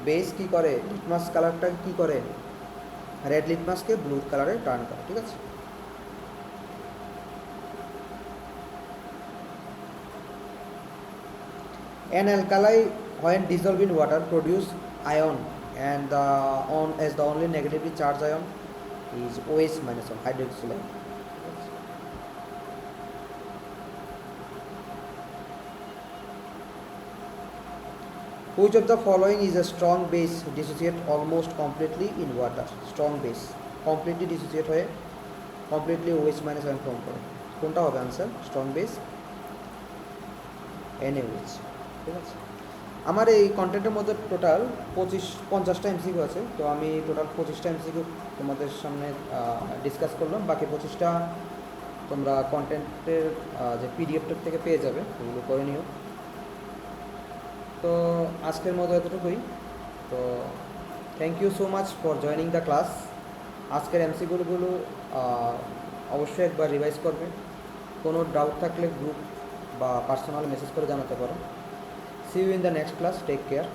Base কি করে, litmus কালারটা কি করে, red লিটমাসকে blue কালারে turn করে, ঠিক আছে। An alkali when dissolved in water produce ion and as the only negatively charged ion is OH minus 1 hydroxyl ion. Which of the following is a strong base dissociate almost completely in water? Strong base completely dissociate হয়ে completely OH minus 1 form করে, কোনটা হবে answer? Strong base NaOH, ঠিক আছে। আমার এই কন্টেন্টের মধ্যে টোটাল 50টা এমসিকিউ আছে, তো আমি টোটাল 25টা এমসিকিউ তোমাদের সামনে ডিসকাস করলাম, বাকি 25টা তোমরা কন্টেন্টের যে পিডিএফটার থেকে পেয়ে যাবে, ওগুলো করে নিও। তো আজকের মতো এতটুকুই। তো thank you so much for joining the class. আজকের এমসিকিউগুলো অবশ্যই একবার রিভাইজ করবে, কোনো ডাউট থাকলে গ্রুপ বা পার্সোনাল মেসেজ করে জানাতে পারো। See you in the next class, take care.